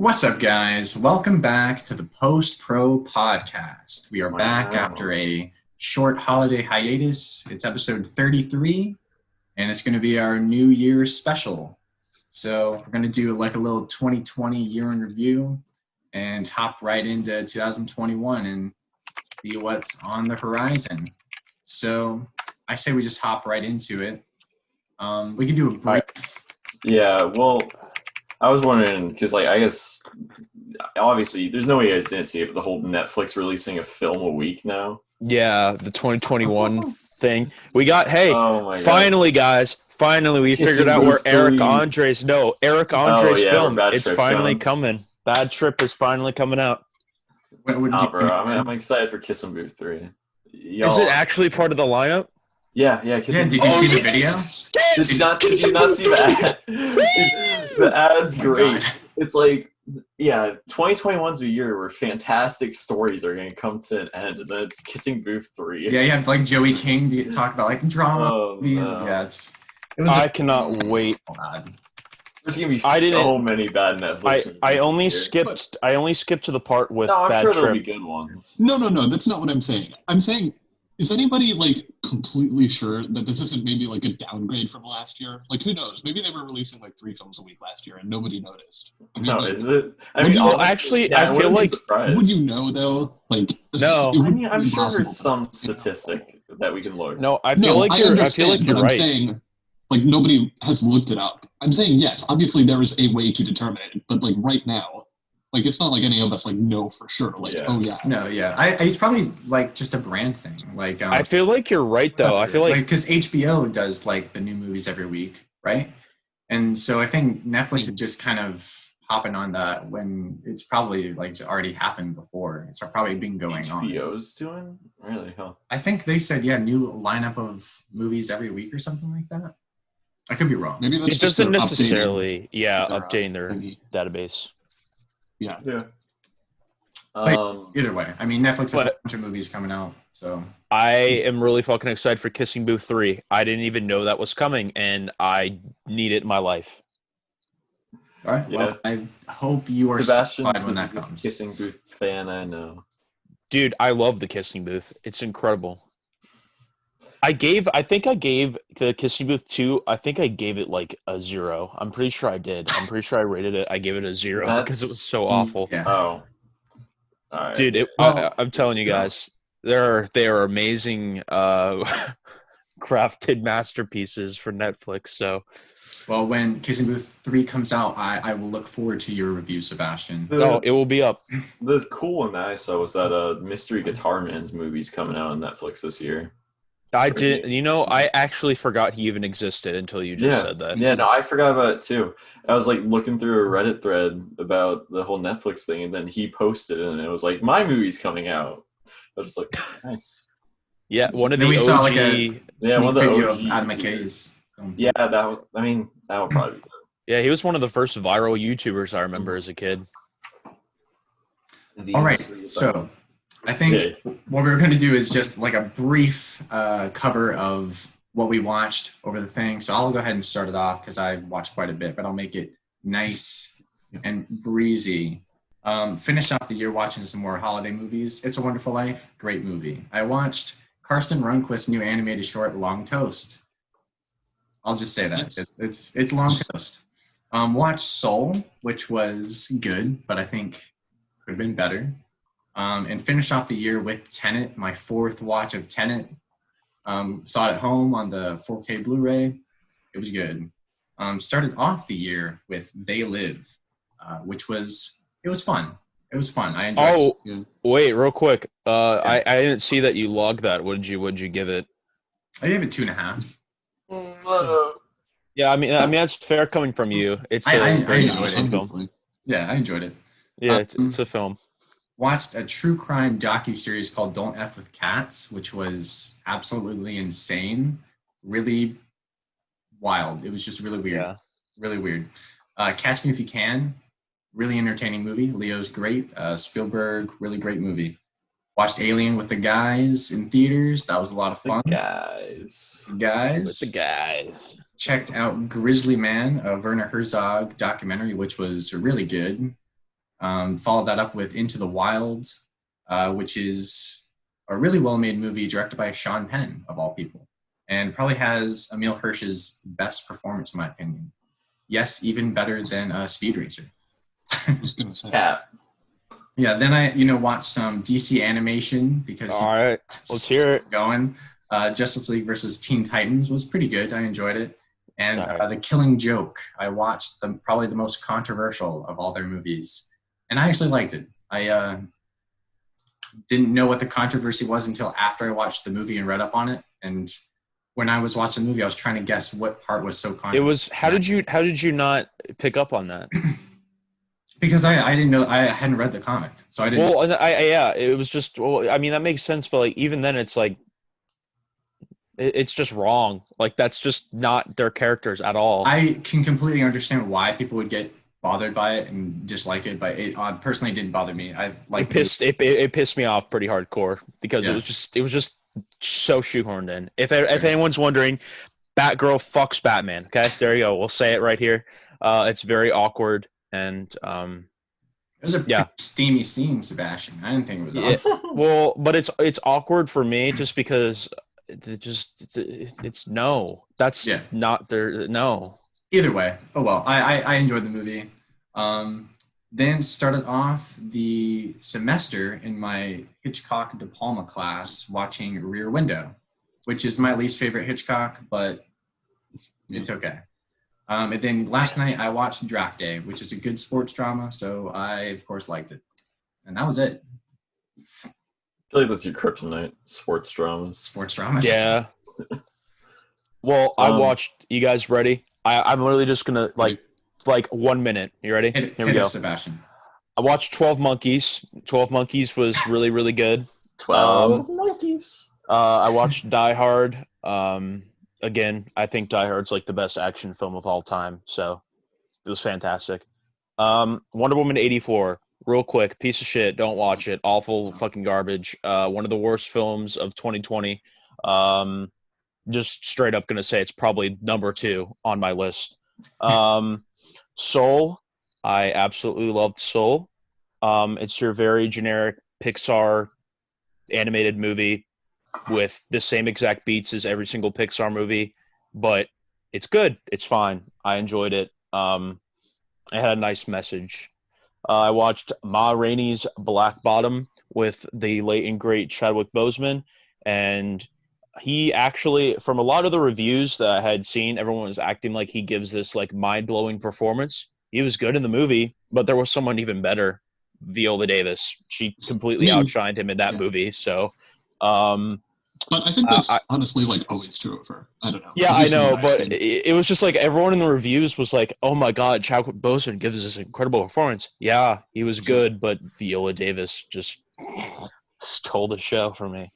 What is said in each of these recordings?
What's up, guys? Welcome back to the Post Pro Podcast. We are back after a short holiday hiatus. It's episode 33, and it's going to be our New Year's special. So we're going to do like a little 2020 year in review and hop right into 2021 and see what's on the horizon. So I say we just hop right into it. We can do a brief. Yeah, well, I was wondering because, I guess obviously there's no way you guys didn't see it, but the whole Netflix releasing a film a week now. Yeah, the 2021 thing. We got, finally, guys. Finally, we figured out where Eric Andre's film. It's finally coming. Bad Trip is finally coming out. Bro, I'm excited for Kissing Booth 3. Is it actually part of the lineup? Yeah. Did you see the video? Did you not see that? The ad's great. It's like, 2021's a year where fantastic stories are going to come to an end, and then it's Kissing Booth 3. Yeah, you have like Joey King talk about like drama. I cannot wait. There's gonna be so many bad Netflix movies. I only skipped to the part with Bad Trip. No, I'm sure there'll be good ones. No, that's not what I'm saying. I'm saying, is anybody like completely sure that this isn't maybe like a downgrade from last year? Like, who knows? Maybe they were releasing like 3 films a week last year and nobody noticed. Is it? I feel like. Would you know though? Like, no. I'm sure there's some statistic that we can look. No, I feel like you're right. I'm saying, like, nobody has looked it up. I'm saying yes. Obviously, there is a way to determine it, but like right now. Like, it's not like any of us, like, know for sure. Like, It's probably, like, just a brand thing. Like, I feel like you're right, though. I feel like... Because HBO does, like, the new movies every week, right? And so I think Netflix is just kind of hopping on that when it's probably, like, already happened before. It's probably been going on. HBO's doing? Really? Huh? I think they said, new lineup of movies every week or something like that. I could be wrong. Maybe that's it doesn't necessarily, updating their database. Yeah. Either way, I mean, Netflix has a bunch of movies coming out, so I am really fucking excited for Kissing Booth 3. I didn't even know that was coming, and I need it in my life. All right. Well, I hope you are satisfied when that comes. Kissing Booth fan, I know. Dude, I love the Kissing Booth. It's incredible. I think I gave the Kissing Booth 2, I think I gave it like a 0. I'm pretty sure I did. I'm pretty sure I rated it. I gave it a 0 because it was so awful. Yeah. Oh. All right. Dude, I'm telling you guys, they are amazing crafted masterpieces for Netflix. So, well, when Kissing Booth 3 comes out, I will look forward to your review, Sebastian. It will be up. The cool one that I saw was that Mystery Guitar Man's movie's coming out on Netflix this year. I actually forgot he even existed until you just said that. Yeah, no, I forgot about it too. I was like looking through a Reddit thread about the whole Netflix thing, and then he posted it, and it was like, my movie's coming out. I was just like, nice. Yeah, one of the OG. Saw like one of the OG of Adam McKay's. Yeah, that would probably be good. Yeah, he was one of the first viral YouTubers I remember as a kid. All right, so I think what we're going to do is just like a brief cover of what we watched over the thing. So I'll go ahead and start it off because I watched quite a bit, but I'll make it nice and breezy. Finish off the year watching some more holiday movies. It's a Wonderful Life, great movie. I watched Karsten Rundquist's new animated short, Long Toast. I'll just say that. Yes. It's Long Toast. Watched Soul, which was good, but I think could have been better. And finish off the year with Tenet, my 4th watch of Tenet. Saw it at home on the 4K Blu-ray. It was good. Started off the year with They Live, which was fun. It was fun. I enjoyed it. Wait, real quick. I didn't see that you logged that. What'd you give it? I gave it 2.5. Yeah, I mean that's fair coming from you. I enjoyed it. Film. Yeah, I enjoyed it. Yeah, it's a film. Watched a true crime docuseries called Don't F with Cats, which was absolutely insane. Really wild. It was just really weird. Yeah. Really weird. Catch Me If You Can. Really entertaining movie. Leo's great. Spielberg, really great movie. Watched Alien with the guys in theaters. That was a lot of fun. The guys. With the guys. Checked out Grizzly Man, a Werner Herzog documentary, which was really good. Followed that up with Into the Wild, which is a really well-made movie directed by Sean Penn, of all people, and probably has Emil Hirsch's best performance, in my opinion. Yes, even better than Speed Racer. I was gonna say. Yeah, then I, watched some DC animation because All right, let's hear it. Going. Justice League versus Teen Titans was pretty good. I enjoyed it. And Sorry. The Killing Joke, I watched probably the most controversial of all their movies, and I actually liked it. I didn't know what the controversy was until after I watched the movie and read up on it. And when I was watching the movie, I was trying to guess what part was so controversial. It was how did you not pick up on that? Because I didn't know, I hadn't read the comic, so I didn't. Well, yeah, it was just. Well, I mean that makes sense, but like even then, it's like it's just wrong. Like that's just not their characters at all. I can completely understand why people would get bothered by it and dislike it, but it personally didn't bother me. It pissed me off pretty hardcore because Yeah. it was just so shoehorned in. If anyone's wondering, Batgirl fucks Batman. Okay, there you go. We'll say it right here. It's very awkward and It was a pretty steamy scene, Sebastian. I didn't think it was awful. well, but it's awkward for me just because it's no. That's not their no. Either way, oh well. I enjoyed the movie. Then started off the semester in my Hitchcock De Palma class watching Rear Window, which is my least favorite Hitchcock, but it's okay. And then last night I watched Draft Day, which is a good sports drama, so I of course liked it. And that was it. I feel like that's your kryptonite, sports dramas. Sports dramas. Yeah. Well, I watched. You guys ready? I'm literally just gonna like 1 minute. You ready? Here we go. Sebastian. I watched 12 Monkeys. 12 Monkeys was really, really good. 12 Monkeys. I watched Die Hard. Again, I think Die Hard's like the best action film of all time. So it was fantastic. Wonder Woman 84. Real quick, piece of shit. Don't watch it. Awful fucking garbage. One of the worst films of 2020. Just straight up gonna say it's probably number 2 on my list. Soul. I absolutely loved Soul. It's your very generic Pixar animated movie with the same exact beats as every single Pixar movie, but it's good. It's fine. I enjoyed it. It had a nice message. I watched Ma Rainey's Black Bottom with the late and great Chadwick Boseman, and he actually, from a lot of the reviews that I had seen, everyone was acting like he gives this like mind-blowing performance. He was good in the movie, but there was someone even better, Viola Davis. She completely outshined him in that movie. So, but I think that's honestly like always true of her. I don't know. Yeah, I know, but it was just like everyone in the reviews was like, "Oh my God, Chadwick Boseman gives this incredible performance." Yeah, he was good, but Viola Davis just stole the show for me.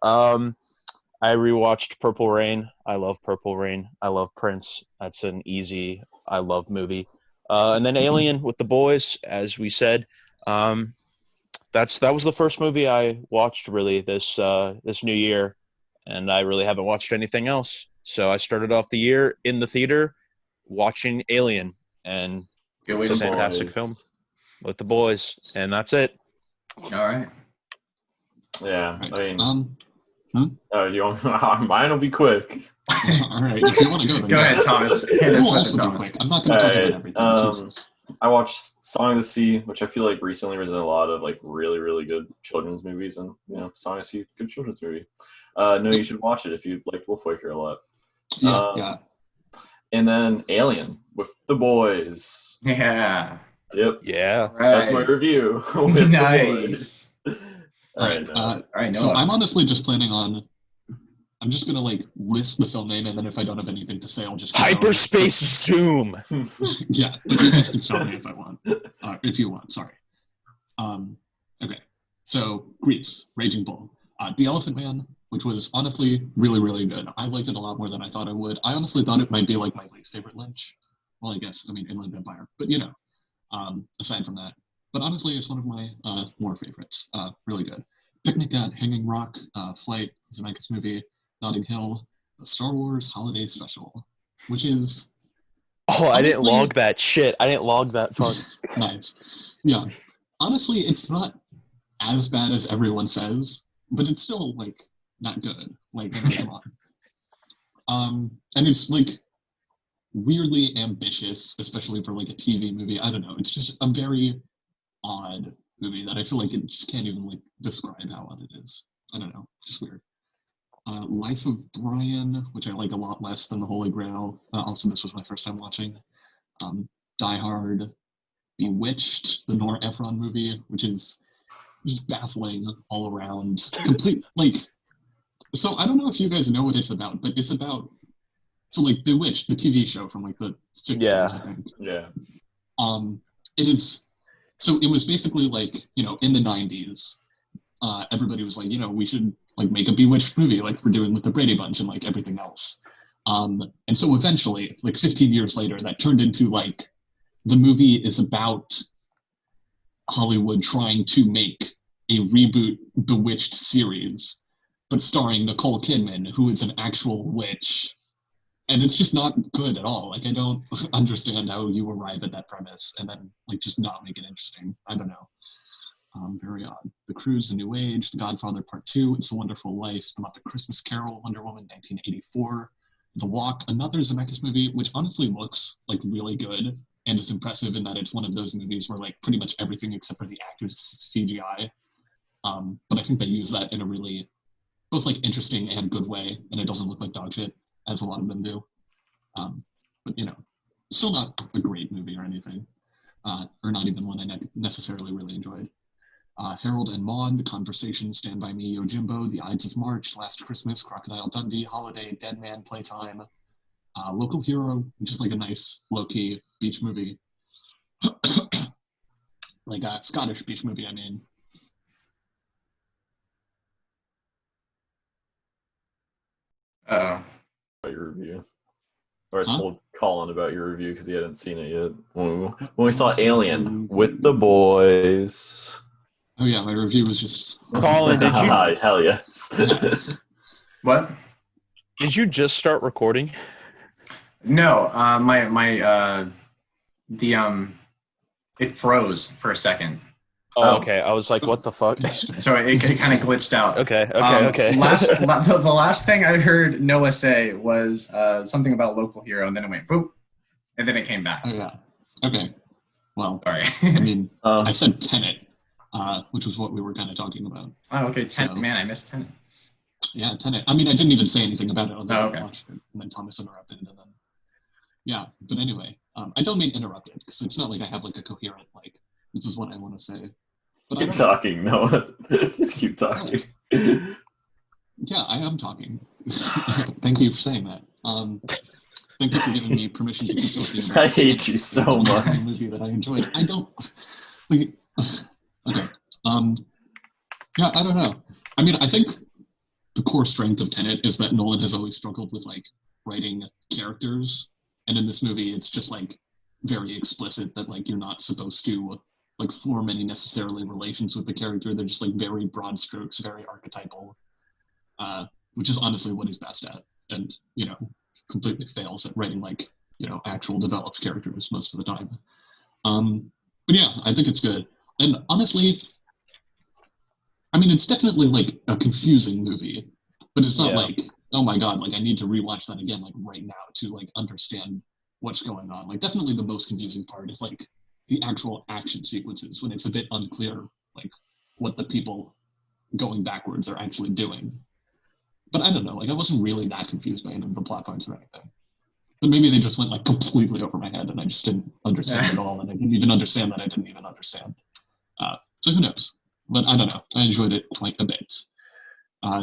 I rewatched Purple Rain. I love Purple Rain. I love Prince. That's an easy I love movie. And then Alien with the boys, as we said. That was the first movie I watched really this new year, and I really haven't watched anything else. So I started off the year in the theater watching Alien, and it's a fantastic film with the boys, and that's it. All right. Yeah, I mean, do you want mine? Will be quick. All right, if you want to go, then go ahead, Thomas. We'll also be quick. I'm not going to talk about everything. I watched Song of the Sea, which I feel like recently was in a lot of like really, really good children's movies, and Song of the Sea, good children's movie. No, you should watch it if you like Wolfwaker a lot. Yeah. And then Alien with the boys. Yeah. Yep. Yeah. Right. That's my review. Nice. All right. So I'm honestly just planning on. I'm just gonna like list the film name, and then if I don't have anything to say, I'll just Hyperspace Zoom. Yeah, but you guys can stop me if I want. If you want, sorry. Okay. So Grease, Raging Bull, The Elephant Man, which was honestly really, really good. I liked it a lot more than I thought I would. I honestly thought it might be like my least favorite Lynch. Well, Inland Empire, but aside from that. But honestly, it's one of my more favorites. Really good. Picnic at Hanging Rock, Flight, Zemeckis movie. Notting Hill, the Star Wars Holiday Special, which is... I didn't log that shit. I didn't log that fun. Nice. Yeah. honestly, it's not as bad as everyone says, but it's still like not good. Like, I mean, come on. And it's like weirdly ambitious, especially for like a TV movie. I don't know. It's just a very odd movie that I feel like it just can't even like describe how odd it is. I don't know. Just weird. Life of Brian, which I like a lot less than The Holy Grail. Also, this was my first time watching. Die Hard, Bewitched, the Nora Ephron movie, which is just baffling all around. Complete, like, so I don't know if you guys know what it's about, but it's about, so like Bewitched, the TV show from like the 60s, Yeah. I think. Yeah. It is, so it was basically like, you know, in the 90s, everybody was like, you know, we should like make a Bewitched movie like we're doing with the Brady Bunch and like everything else. And so eventually, like 15 years later, that turned into like, the movie is about Hollywood trying to make a reboot Bewitched series, but starring Nicole Kidman, who is an actual witch. And it's just not good at all. Like, I don't understand how you arrive at that premise and then like just not make it interesting. I don't know. Very odd. The Cruise, A New Age, The Godfather Part 2, It's a Wonderful Life, The Muppet Christmas Carol, Wonder Woman 1984, The Walk, another Zemeckis movie, which honestly looks like really good and is impressive in that it's one of those movies where like pretty much everything except for the actors is CGI. But I think they use that in a really both like interesting and good way, and it doesn't look like dog shit, as a lot of them do. But you know, still not a great movie or anything, or not even one I necessarily really enjoyed. Harold and Maude, The Conversation, Stand By Me, Yojimbo, The Ides of March, Last Christmas, Crocodile Dundee, Holiday, Dead Man, Playtime, Local Hero, which is like a nice low-key beach movie. Like a Scottish beach movie, I mean. Uh-oh. About your review. Or I told Collin about your review because he hadn't seen it yet. When we saw Alien with the boys. Oh yeah, my review was just... Collin, did you Hell yes. What? did you just start recording? No, it froze for a second. Oh, okay. I was like, what the fuck? So it kind of glitched out. Okay. The last thing I heard Noah say was something about Local Hero, and then it went boop, and then it came back. Oh yeah. Okay. Well, Sorry. I mean, I said Tenet, which was what we were kind of talking about. Oh, okay. Tenet. So- Man, I missed Tenet. Yeah, Tenet. I mean, I didn't even say anything about it, although Okay. I watched it, and then Thomas interrupted, and then yeah. But anyway, I don't mean interrupted because it's not like I have like a coherent like this is what I want to say. But I Keep don't know. talking, Noah. Just keep talking. Yeah, I am talking. Thank you for saying that. Thank you for giving me permission to keep talking. About I hate you so much. A movie that I enjoyed. I don't. Like, okay. Yeah, I don't know. I mean, I think the core strength of Tenet is that Nolan has always struggled with like writing characters, and in this movie, it's just like very explicit that like you're not supposed to like form any necessarily relations with the character. They're just like very broad strokes, very archetypal, which is honestly what he's best at, and you know, completely fails at writing like you know actual developed characters most of the time. But yeah, I think it's good, and honestly, I mean, it's definitely like a confusing movie, but it's not Yeah. like, oh my god, like I need to rewatch that again like right now to like understand what's going on. Like definitely the most confusing part is like the actual action sequences when it's a bit unclear like what the people going backwards are actually doing. But I don't know, like I wasn't really that confused by any of the plot points or anything. But maybe they just went like completely over my head and I just didn't understand it all, and I didn't even understand that I didn't even understand. So who knows? But I don't know. I enjoyed it quite a bit.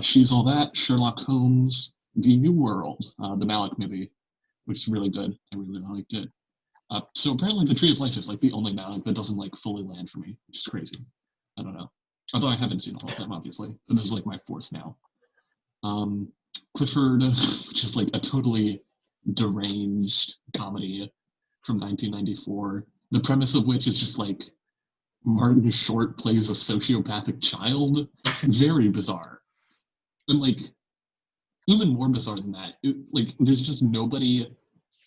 She's All That, Sherlock Holmes, The New World, the Malick movie, which is really good. I really liked it. So apparently The Tree of Life is like the only Malick that doesn't like fully land for me, which is crazy. I don't know. Although I haven't seen all of them, obviously. But this is like my fourth now. Clifford, which is like a totally deranged comedy from 1994. The premise of which is just like Martin Short plays a sociopathic child. Very bizarre. And like, even more bizarre than that, like there's just nobody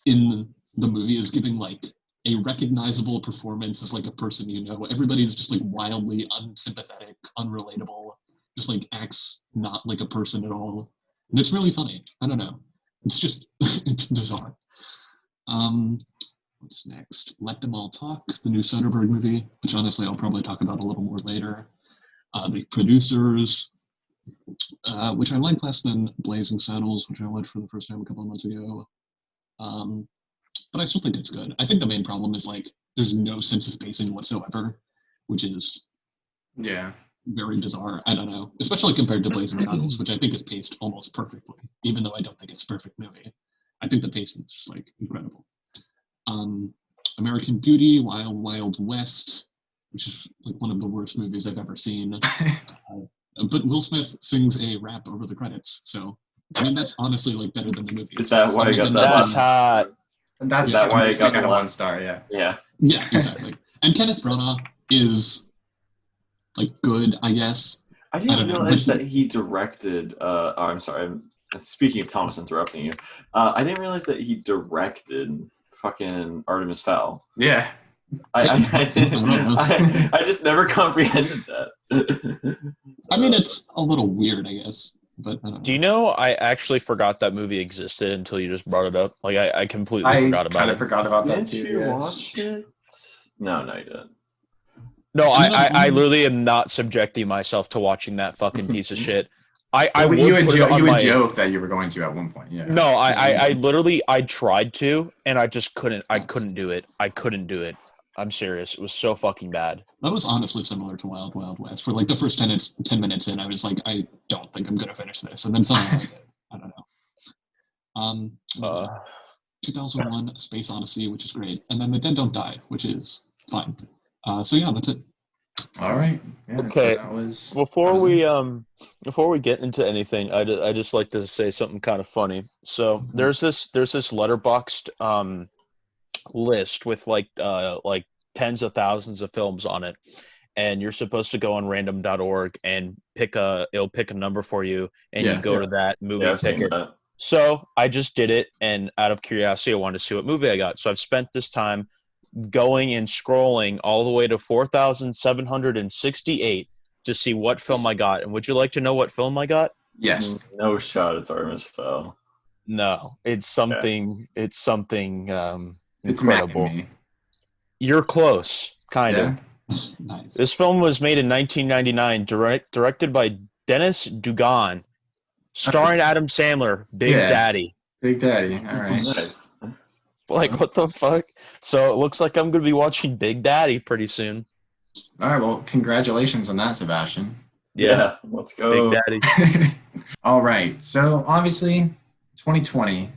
in the movie is giving like a recognizable performance as like a person you know. Everybody's just like wildly unsympathetic, unrelatable, just like acts not like a person at all. And it's really funny. I don't know. It's just, it's bizarre. What's next? Let Them All Talk, the new Soderbergh movie, which honestly I'll probably talk about a little more later. The Producers, which I like less than Blazing Saddles, which I watched for the first time a couple of months ago. But I still think it's good. I think the main problem is like there's no sense of pacing whatsoever, which is very bizarre. I don't know, especially compared to Blazing Saddles, which I think is paced almost perfectly, even though I don't think it's a perfect movie. I think the pacing is just like incredible. American Beauty, Wild Wild West, which is like one of the worst movies I've ever seen. But Will Smith sings a rap over the credits, so I mean that's honestly like better than the movie. Is that why I got that? That's hot. Is that why I got the 1 star? Yeah. Yeah, exactly. And Kenneth Branagh is like good, I guess. I didn't realize that he directed. I'm sorry. Speaking of Thomas interrupting you, I didn't realize that he directed fucking Artemis Fowl. Yeah. I just never comprehended that. I mean, it's a little weird, I guess. But I don't know. Do you know I actually forgot that movie existed until you just brought it up? Like I completely forgot about it. I forgot about that too. Did you watch it? No, you didn't. No, I literally am not subjecting myself to watching that fucking piece of shit. You would joke that you were going to at one point. Yeah. No, I literally tried to, and I just couldn't. I couldn't do it. I couldn't do it. I'm serious. It was so fucking bad. That was honestly similar to Wild Wild West. For like the first 10 minutes in, I was like, I don't think I'm gonna finish this, and then suddenly I did. I don't know. 2001: Space Odyssey, which is great, and then The Dead Don't Die, which is fine. So yeah, that's it. All right. Yeah, okay. So before we get into anything, I just like to say something kind of funny. So there's this letterboxed list with like tens of thousands of films on it, and you're supposed to go on random.org and it'll pick a number for you, and you go to that movie and pick it. So I just did it, and out of curiosity, I wanted to see what movie I got. So I've spent this time going and scrolling all the way to 4,768 to see what film I got. And would you like to know what film I got? Yes. No shot. It's Artemis Fowl. No, it's something. Okay. It's something it's incredible. You're close, kind of. Nice. This film was made in 1999, directed by Dennis Dugan, starring Adam Sandler, Big Daddy. Big Daddy. All right. Nice. Like, what the fuck? So it looks like I'm going to be watching Big Daddy pretty soon. All right. Well, congratulations on that, Sebastian. Yeah. Let's go. Big Daddy. All right. So obviously, 2020,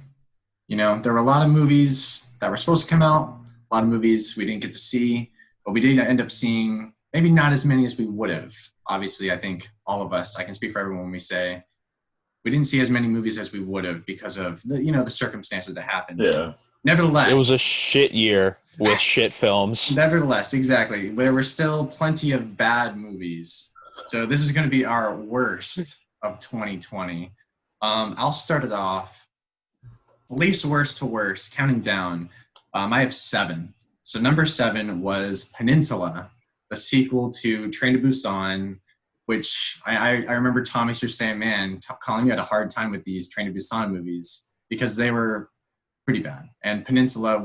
there were a lot of movies that were supposed to come out, a lot of movies we didn't get to see, but we did end up seeing maybe not as many as we would have. Obviously, I think all of us, I can speak for everyone when we say we didn't see as many movies as we would have because of the circumstances that happened. Yeah. Nevertheless, it was a shit year with shit films. Nevertheless, exactly. There were still plenty of bad movies. So this is going to be our worst of 2020. I'll start it off. Least worst to worst, counting down. I have 7. So number 7 was Peninsula, a sequel to Train to Busan, which I remember Tom used to saying, man, Collin, you had a hard time with these Train to Busan movies because they were pretty bad. And Peninsula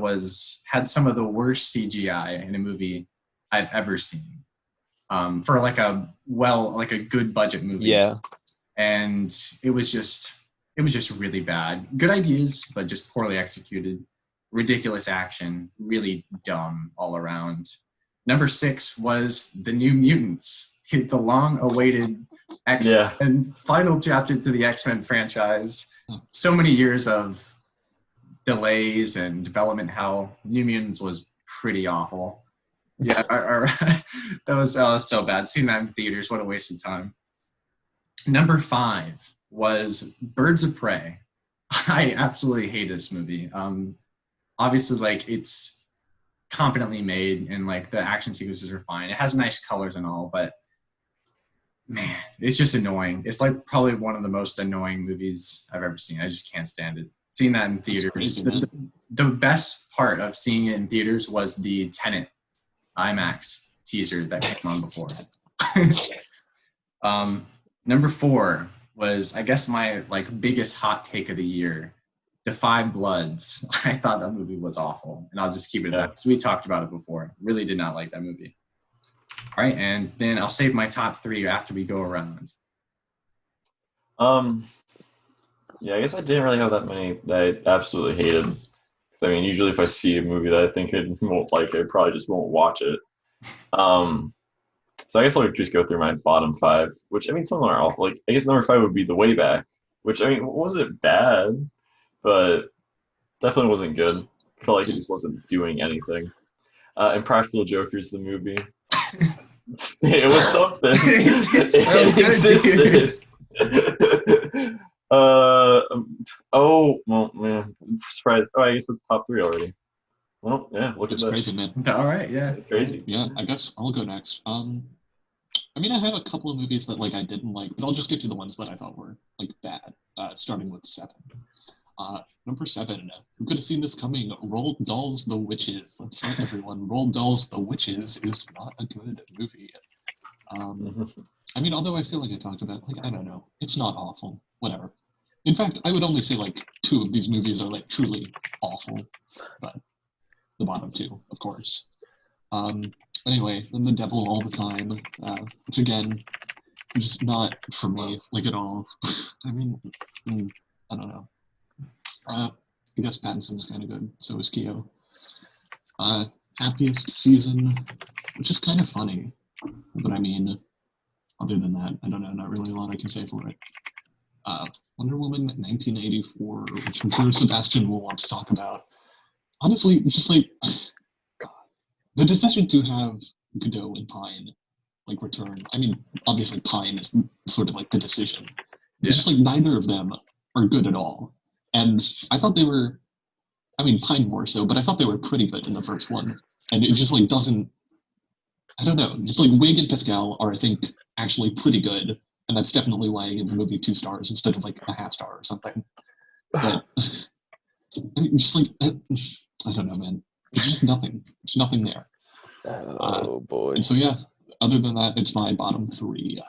had some of the worst CGI in a movie I've ever seen. For like a good budget movie. Yeah. And it was just really bad. Good ideas, but just poorly executed. Ridiculous action, really dumb all around. Number 6 was The New Mutants, the long-awaited X-Men final chapter to the X-Men franchise. So many years of delays and development hell. New Mutants was pretty awful. Yeah, that was so bad. Seeing that in theaters, what a waste of time. Number 5 was Birds of Prey. I absolutely hate this movie. Obviously, like, it's competently made and like the action sequences are fine. It has nice colors and all, but man, it's just annoying. It's like probably one of the most annoying movies I've ever seen. I just can't stand it. Seeing that in theaters, the best part of seeing it in theaters was the Tenet IMAX teaser that came on before. Number 4 was, I guess, my biggest hot take of the year, The Five Bloods. I thought that movie was awful, and I'll just keep it at that because we talked about it before. Really did not like that movie. All right, and then I'll save my top 3 after we go around. Yeah, I guess I didn't really have that many that I absolutely hated. Because I mean, usually if I see a movie that I think I won't like, I probably just won't watch it. So I guess I'll just go through my bottom 5, which, I mean, some are awful. Like, I guess number 5 would be The Way Back, which, I mean, wasn't bad, but definitely wasn't good. I felt like it just wasn't doing anything. Impractical Jokers, the movie. It was something. It existed. Oh, well, man. I'm surprised. Oh, I guess it's top 3 already. Well, yeah, look at that. Crazy, man. All right, yeah. Crazy. Yeah, I guess I'll go next. I mean, I have a couple of movies that I didn't like, but I'll just get to the ones that I thought were bad. Starting with 7. Number 7. Who could have seen this coming? Roald Dahl's The Witches. That's right, everyone. Roald Dahl's The Witches is not a good movie. I mean, although I feel like I talked about, I don't know, it's not awful. Whatever. In fact, I would only say 2 of these movies are truly awful, but the bottom 2, of course. Anyway, then The Devil All the Time, which again, just not for me, at all. I mean, I don't know. I guess Pattinson's kind of good, so is Keo. Happiest Season, which is kind of funny, but I mean, other than that, I don't know, not really a lot I can say for it. Wonder Woman 1984, which I'm sure Sebastian will want to talk about. Honestly, just the decision to have Godot and Pine return. I mean, obviously Pine is sort of the decision. It's just neither of them are good at all. And I thought they were, I mean, Pine more so, but I thought they were pretty good in the first one. And it just doesn't, I don't know, just Wig and Pascal are, I think, actually pretty good. And that's definitely why I give the movie 2 stars instead of a half star or something. But I mean, just I don't know, man. It's just nothing. There's nothing there. Oh boy. And so yeah, other than that, it's my bottom 3.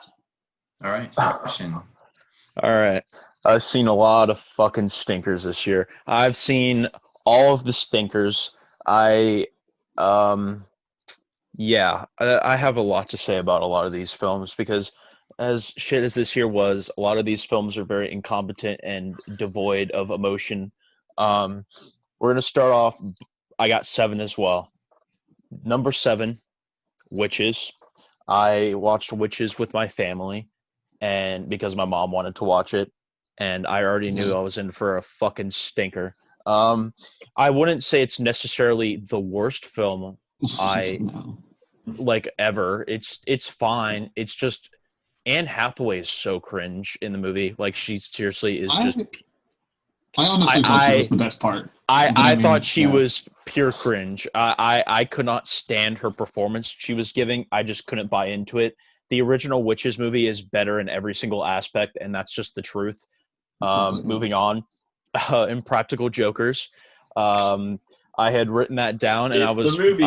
All right, Sebastian. All right. I've seen a lot of fucking stinkers this year. I've seen all of the stinkers. I have a lot to say about a lot of these films because as shit as this year was, a lot of these films are very incompetent and devoid of emotion. We're going to start off, I got 7 as well. Number 7, Witches. I watched Witches with my family and because my mom wanted to watch it and I already knew I was in for a fucking stinker. I wouldn't say it's necessarily the worst film ever. It's fine. It's just Anne Hathaway is so cringe in the movie. She seriously is just. I honestly thought she was the best part. I thought she was pure cringe. I could not stand her performance she was giving. I just couldn't buy into it. The original Witches movie is better in every single aspect, and that's just the truth. Moving on, Impractical Jokers. I had written that down, and it's a movie.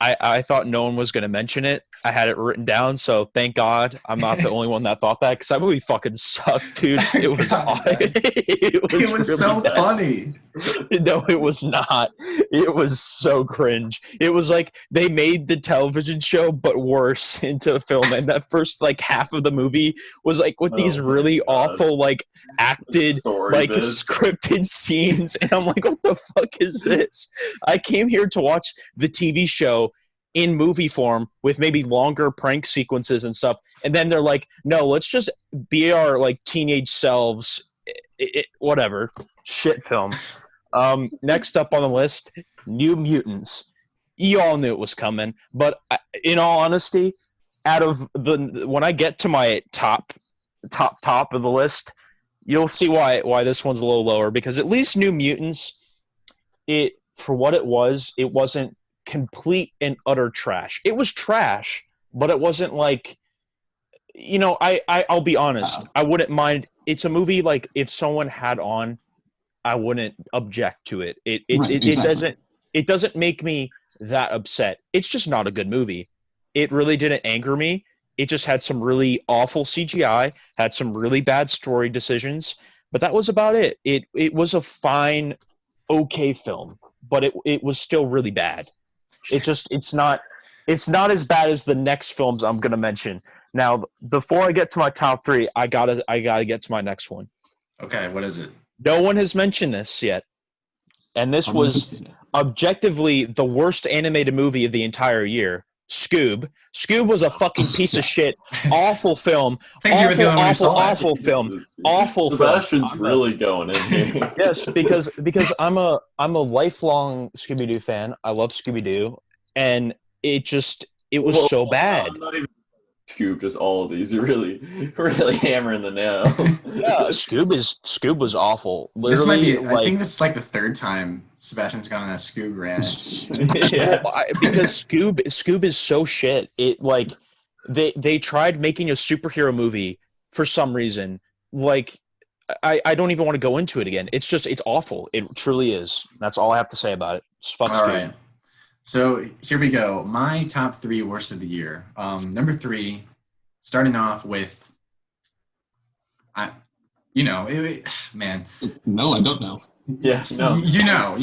I thought no one was going to mention it. I had it written down, so thank God I'm not the only one that thought that, because that movie fucking sucked, dude. It was it was really so bad. Funny. No, it was not. It was so cringe. It was they made the television show, but worse, into a film, and that first half of the movie was with these really awful acted scripted scenes, and I'm what the fuck is this? I came here to watch the TV show in movie form with maybe longer prank sequences and stuff, and then they're no, let's just be our teenage selves. Whatever. Shit film. Next up on the list, New Mutants. You all knew it was coming, but in all honesty, when I get to my top of the list, you'll see why this one's a little lower, because at least New Mutants, for what it was, it wasn't complete and utter trash. It was trash, but it wasn't I'll be honest. I wouldn't mind. It's a movie if someone had on object to it. Right, It exactly. doesn't make me that upset. It's just not a good movie. It really didn't anger me. It just had some really awful CGI, had some really bad story decisions, but that was about it. It was a fine, okay film, but it was still really bad. It's not as bad as the next films I'm gonna mention. Now, before I get to my top three, I gotta get to my next one. Okay, what is it? No one has mentioned this yet, and this Probably haven't was seen it. objectively the worst animated movie of the entire year. Scoob. Scoob was a fucking piece of shit. Awful film. I think you were the only one who saw it. Awful film. Awful Sebastian's film. really going in here. Yes, because I'm a lifelong Scooby Doo fan. I love Scooby Doo, and it was Well, so bad. not even Scoob, just all of these. You're really hammering the nail. Yeah, Scoob was awful. This might Literally, be. I think this is like the third time Sebastian's gone on that Scoob rant. Yeah. because Scoob is so shit. It like they tried making a superhero movie for some reason. Like I don't even want to go into it again. It's awful. It truly is. That's all I have to say about it. Fuck All Scoob. right. So here we go. My top three worst of the year. Number three, starting off with, man. No, I don't know. Yeah, no. You know.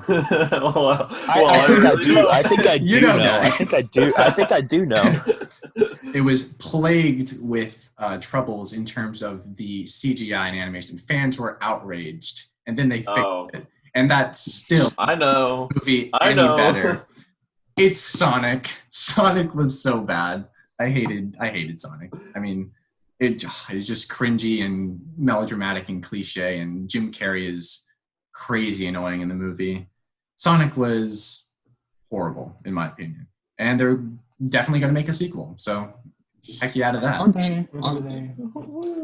Well, I think I do You know know. that. I think I do know. It was plagued with troubles in terms of the CGI and animation. Fans were outraged, and then they fixed it. And that's still I know. movie I any know. better. It's Sonic. Sonic was so bad. I hated Sonic. I mean, it's just cringy and melodramatic and cliche, and Jim Carrey is crazy annoying in the movie. Sonic was horrible, in my opinion. And they're definitely going to make a sequel. So, heck yeah out of that. Are they? Are they?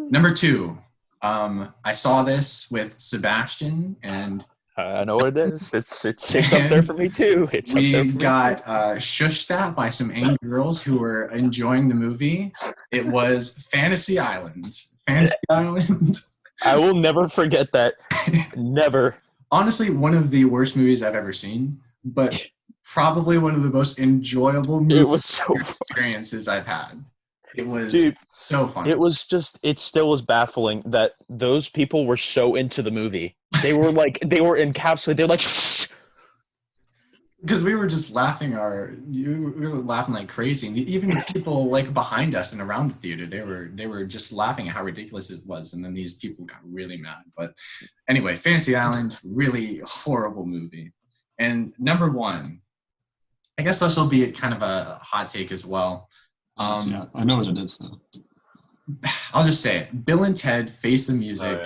Number two, I saw this with Sebastian, and I know what it is. It's up there for me too. It's up there we for me. got shushed at by some angry girls who were enjoying the movie. It was Fantasy Island. Fantasy Island. I will never forget that. Never. Honestly, one of the worst movies I've ever seen, but probably one of the most enjoyable movie It was so fun. experiences I've had. It was Dude, so fun. it still was baffling that those people were so into the movie. They were encapsulated. They're like, shh. Because we were just laughing we were laughing like crazy. And even people like behind us and around the theater, they were just laughing at how ridiculous it was. And then these people got really mad. But anyway, Fantasy Island, really horrible movie. And number one, I guess this will be kind of a hot take as well. Yeah, I know what it is though. I'll just say it. Bill and Ted Face the Music,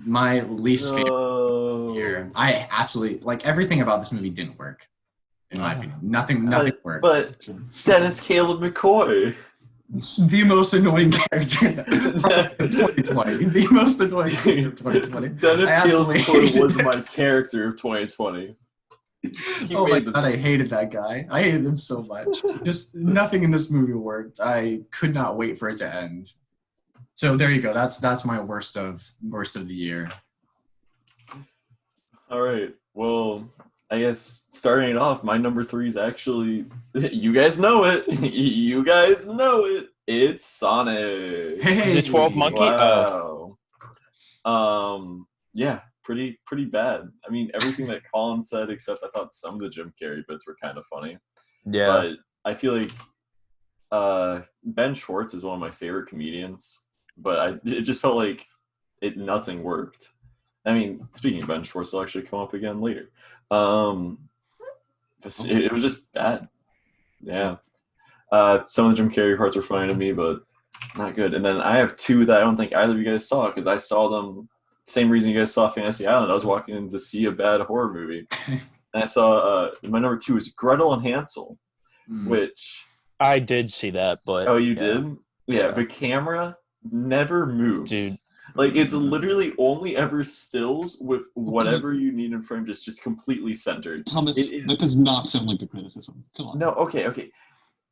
my least favorite year. I absolutely like everything about this movie didn't work. In my opinion, nothing worked. But Dennis Caleb McCoy, the most annoying character of 2020. The most annoying character of 2020. Dennis Caleb McCoy was my character of 2020. Oh my god, I hated that guy. I hated him so much. Just nothing in this movie worked. I could not wait for it to end. So there you go. That's my worst of the year. All right. Well, I guess starting it off, my number three is actually, you guys know it. You guys know it. It's Sonic. Hey, Is it 12 Monkey? Wow. Yeah, pretty bad. I mean, everything that Collin said, except I thought some of the Jim Carrey bits were kind of funny. Yeah. But I feel like Ben Schwartz is one of my favorite comedians, but it just felt like nothing worked. I mean, speaking of Ben Schwartz, will actually come up again later. It was just bad. Yeah. Some of the Jim Carrey parts were funny to me, but not good. And then I have two that I don't think either of you guys saw, because I saw them same reason you guys saw Fantasy Island. I was walking in to see a bad horror movie. And I saw my number two is Gretel and Hansel, which... I did see that, but... Oh, you did? Yeah, the camera never moves. Dude. Like, it's literally only ever stills with whatever you need in frame, just completely centered. Thomas, that does not sound like a criticism. Come on. No, okay.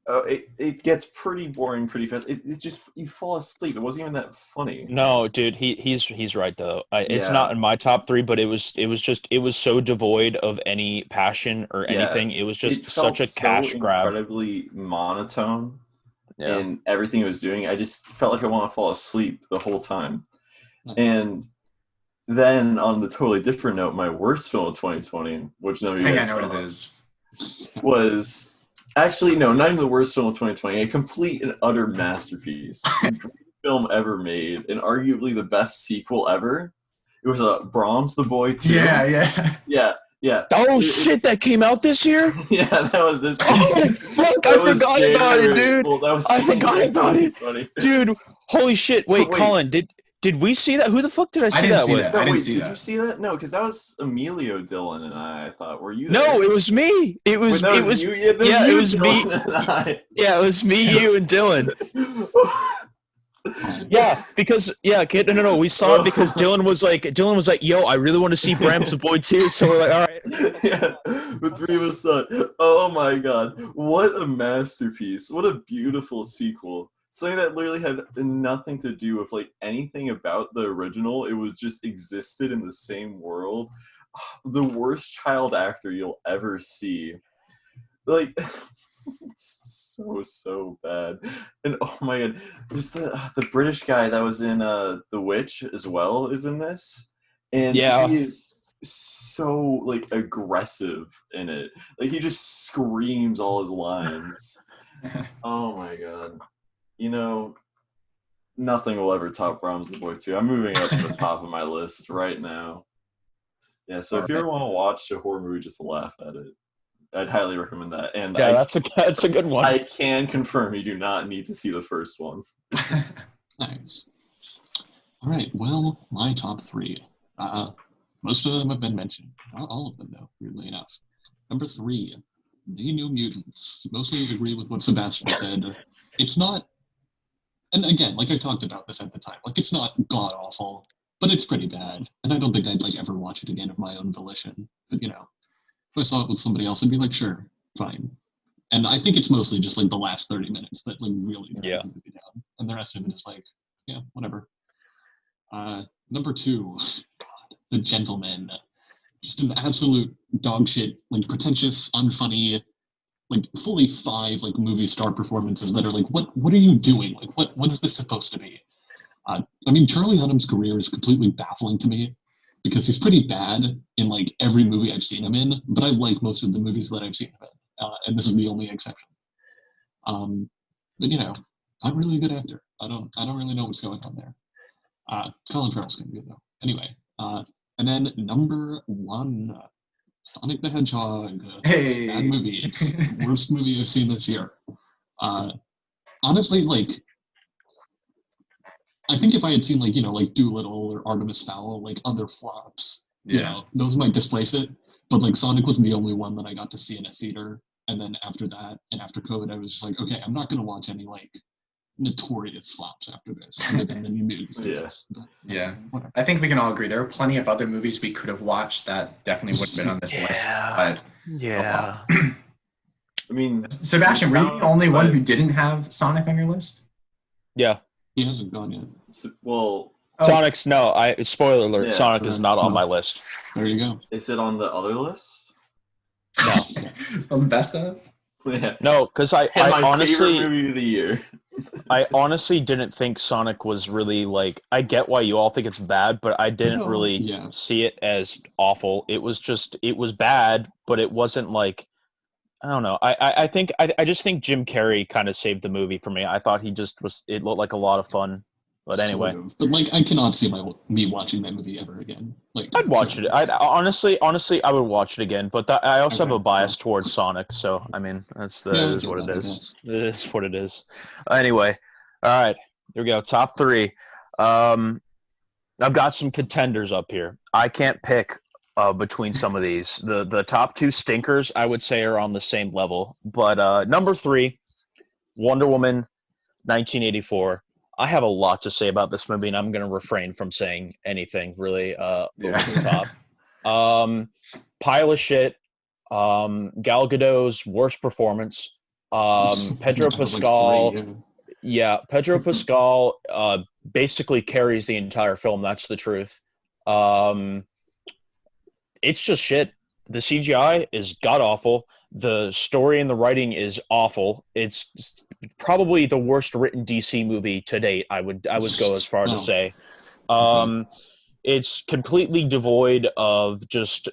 it gets pretty boring pretty fast. It just you fall asleep. It wasn't even that funny. No, dude, he's right though. It's Yeah. not in my top three, but it was so devoid of any passion or Yeah, anything. It was just it such felt a so cash grab. incredibly monotone Yeah. in everything it was doing. I just felt like I want to fall asleep the whole time. Nice. And then on the totally different note, my worst film of 2020, which none of I you think I guys know what saw, it is. was actually no, not even the worst film of 2020. A complete and utter masterpiece, the greatest film ever made, and arguably the best sequel ever. It was Brahms the Boy 2. Yeah. Yeah. Oh shit, that came out this year? Yeah, that was this. Oh fuck, I forgot about it, dude. Well, that was I forgot about it. 2020. Dude, holy shit. Wait, Wait. Colin, did we see that? Who the fuck did I see didn't that see with? that. No, I didn't wait, see did that. you see that? No, because that was Emilio, Dylan, and I thought. Were you there? No, it was me. It was Wait, that it was you? Yeah, that yeah, you, it was me. Dylan, and I. Yeah, it was me, you, and Dylan. Yeah, because no, we saw it because Dylan was like, yo, I really want to see Bram's the Boy too. So we're like, all right. Yeah, the three of us saw it. Oh my god, what a masterpiece! What a beautiful sequel. Something that literally had nothing to do with like anything about the original. It was just existed in the same world. The worst child actor you'll ever see. Like, it's so bad. And oh my god, there's the British guy that was in The Witch as well is in this, and Yeah. he is so like aggressive in it. Like he just screams all his lines. Oh my god. You know, nothing will ever top Brahms the Boy 2. I'm moving up to the top of my list right now. Yeah, so if you ever want to watch a horror movie just to laugh at it, I'd highly recommend that. And Yeah, that's a good one. I can confirm you do not need to see the first one. Nice. All right. Well, my top three. Most of them have been mentioned. Not all of them, though, weirdly enough. Number 3, The New Mutants. Mostly agree with what Sebastian said. It's not, and again, like I talked about this at the time, like it's not god-awful, but it's pretty bad. And I don't think I'd like ever watch it again of my own volition. But, you know, if I saw it with somebody else, I'd be like, sure, fine. And I think it's mostly just like the last 30 minutes that like really drag the movie down. And the rest of it is like, yeah, whatever. Number 2, God, The Gentleman. Just an absolute dog shit, like pretentious, unfunny, like fully 5 like movie star performances that are like, what are you doing? Like what is this supposed to be? I mean, Charlie Hunnam's career is completely baffling to me because he's pretty bad in like every movie I've seen him in, but I like most of the movies that I've seen him in, and this is the only exception. But you know, not really a good actor. I don't really know what's going on there. Colin Farrell's gonna be good though. Anyway, and then number 1, Sonic the Hedgehog. Hey. Bad movie. It's the worst movie I've seen this year. Honestly, like, I think if I had seen like, you know, like Doolittle or Artemis Fowl, like other flops, you know, those might displace it. But like Sonic was the only one that I got to see in a theater. And then after that, and after COVID, I was just like, okay, I'm not gonna watch any like notorious flops after this, other than the New Mutants. Yeah. I think we can all agree there are plenty of other movies we could have watched that definitely would have been on this list. But yeah. I mean, Sebastian, were you the only one who didn't have Sonic on your list? Yeah. He hasn't gone yet. Well, Sonic's spoiler alert, Yeah. Sonic is not on my list. There you go. is it on the other list? No. On the best of? Yeah. No, because I And my honestly favorite movie of the year. I honestly didn't think Sonic was really like, I get why you all think it's bad, but I didn't really see it as awful. It was bad, but it wasn't like, I don't know. I just think Jim Carrey kind of saved the movie for me. I thought it looked like a lot of fun. But anyway. Sort of. But like, I cannot see me watching that movie ever again. Like, I'd watch it. Honestly, I would watch it again. But I also have a bias towards Sonic, so I mean, it is what it is. It is what it is. Anyway, all right, here we go. Top 3. I've got some contenders up here. I can't pick between some of these. The top 2 stinkers, I would say, are on the same level. But number 3, Wonder Woman, 1984. I have a lot to say about this movie, and I'm going to refrain from saying anything really over the top. Pile of shit. Gal Gadot's worst performance. Pedro Out of, like, Pascal. three, Yeah, Pedro Pascal basically carries the entire film. That's the truth. Um, it's just shit. The CGI is god awful. The story and the writing is awful. It's probably the worst written DC movie to date. I would go as far to Wow. say. Okay. It's completely devoid of just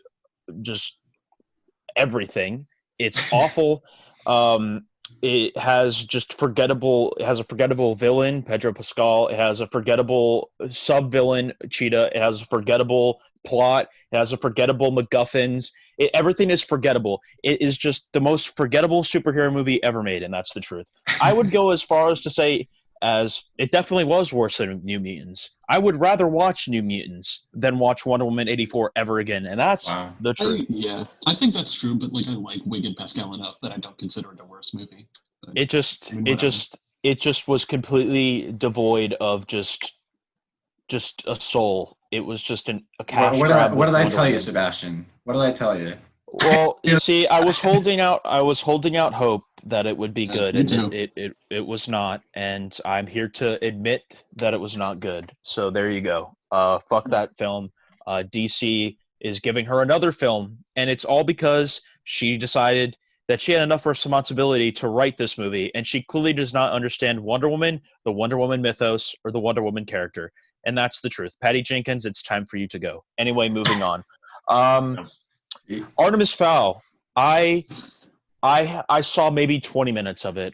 everything. It's awful. It has just forgettable. It has a forgettable villain, Pedro Pascal. It has a forgettable sub villain, Cheetah. It has a forgettable plot. It has a forgettable MacGuffins. Everything is forgettable. It is just the most forgettable superhero movie ever made, and that's the truth. I would go as far as to say, as it definitely was worse than New Mutants. I would rather watch New Mutants than watch Wonder Woman 84 ever again, and that's Wow. the truth. I think that's true, but like I like Wicked Pascal enough that I don't consider it a worse movie. But, It just I mean, it whatever. just was completely devoid of just a soul. It was just a cash What grab. did with I Wonder tell you, Woman. Sebastian? What did I tell you? Well, you see, I was holding out hope that it would be Yeah, good, me and too. it was not, and I'm here to admit that it was not good. So there you go. Fuck that film. DC is giving her another film, and it's all because she decided that she had enough responsibility to write this movie, and she clearly does not understand Wonder Woman, the Wonder Woman mythos, or the Wonder Woman character. And that's the truth. Patty Jenkins, it's time for you to go. Anyway, moving on. Artemis Fowl. I saw maybe 20 minutes of it.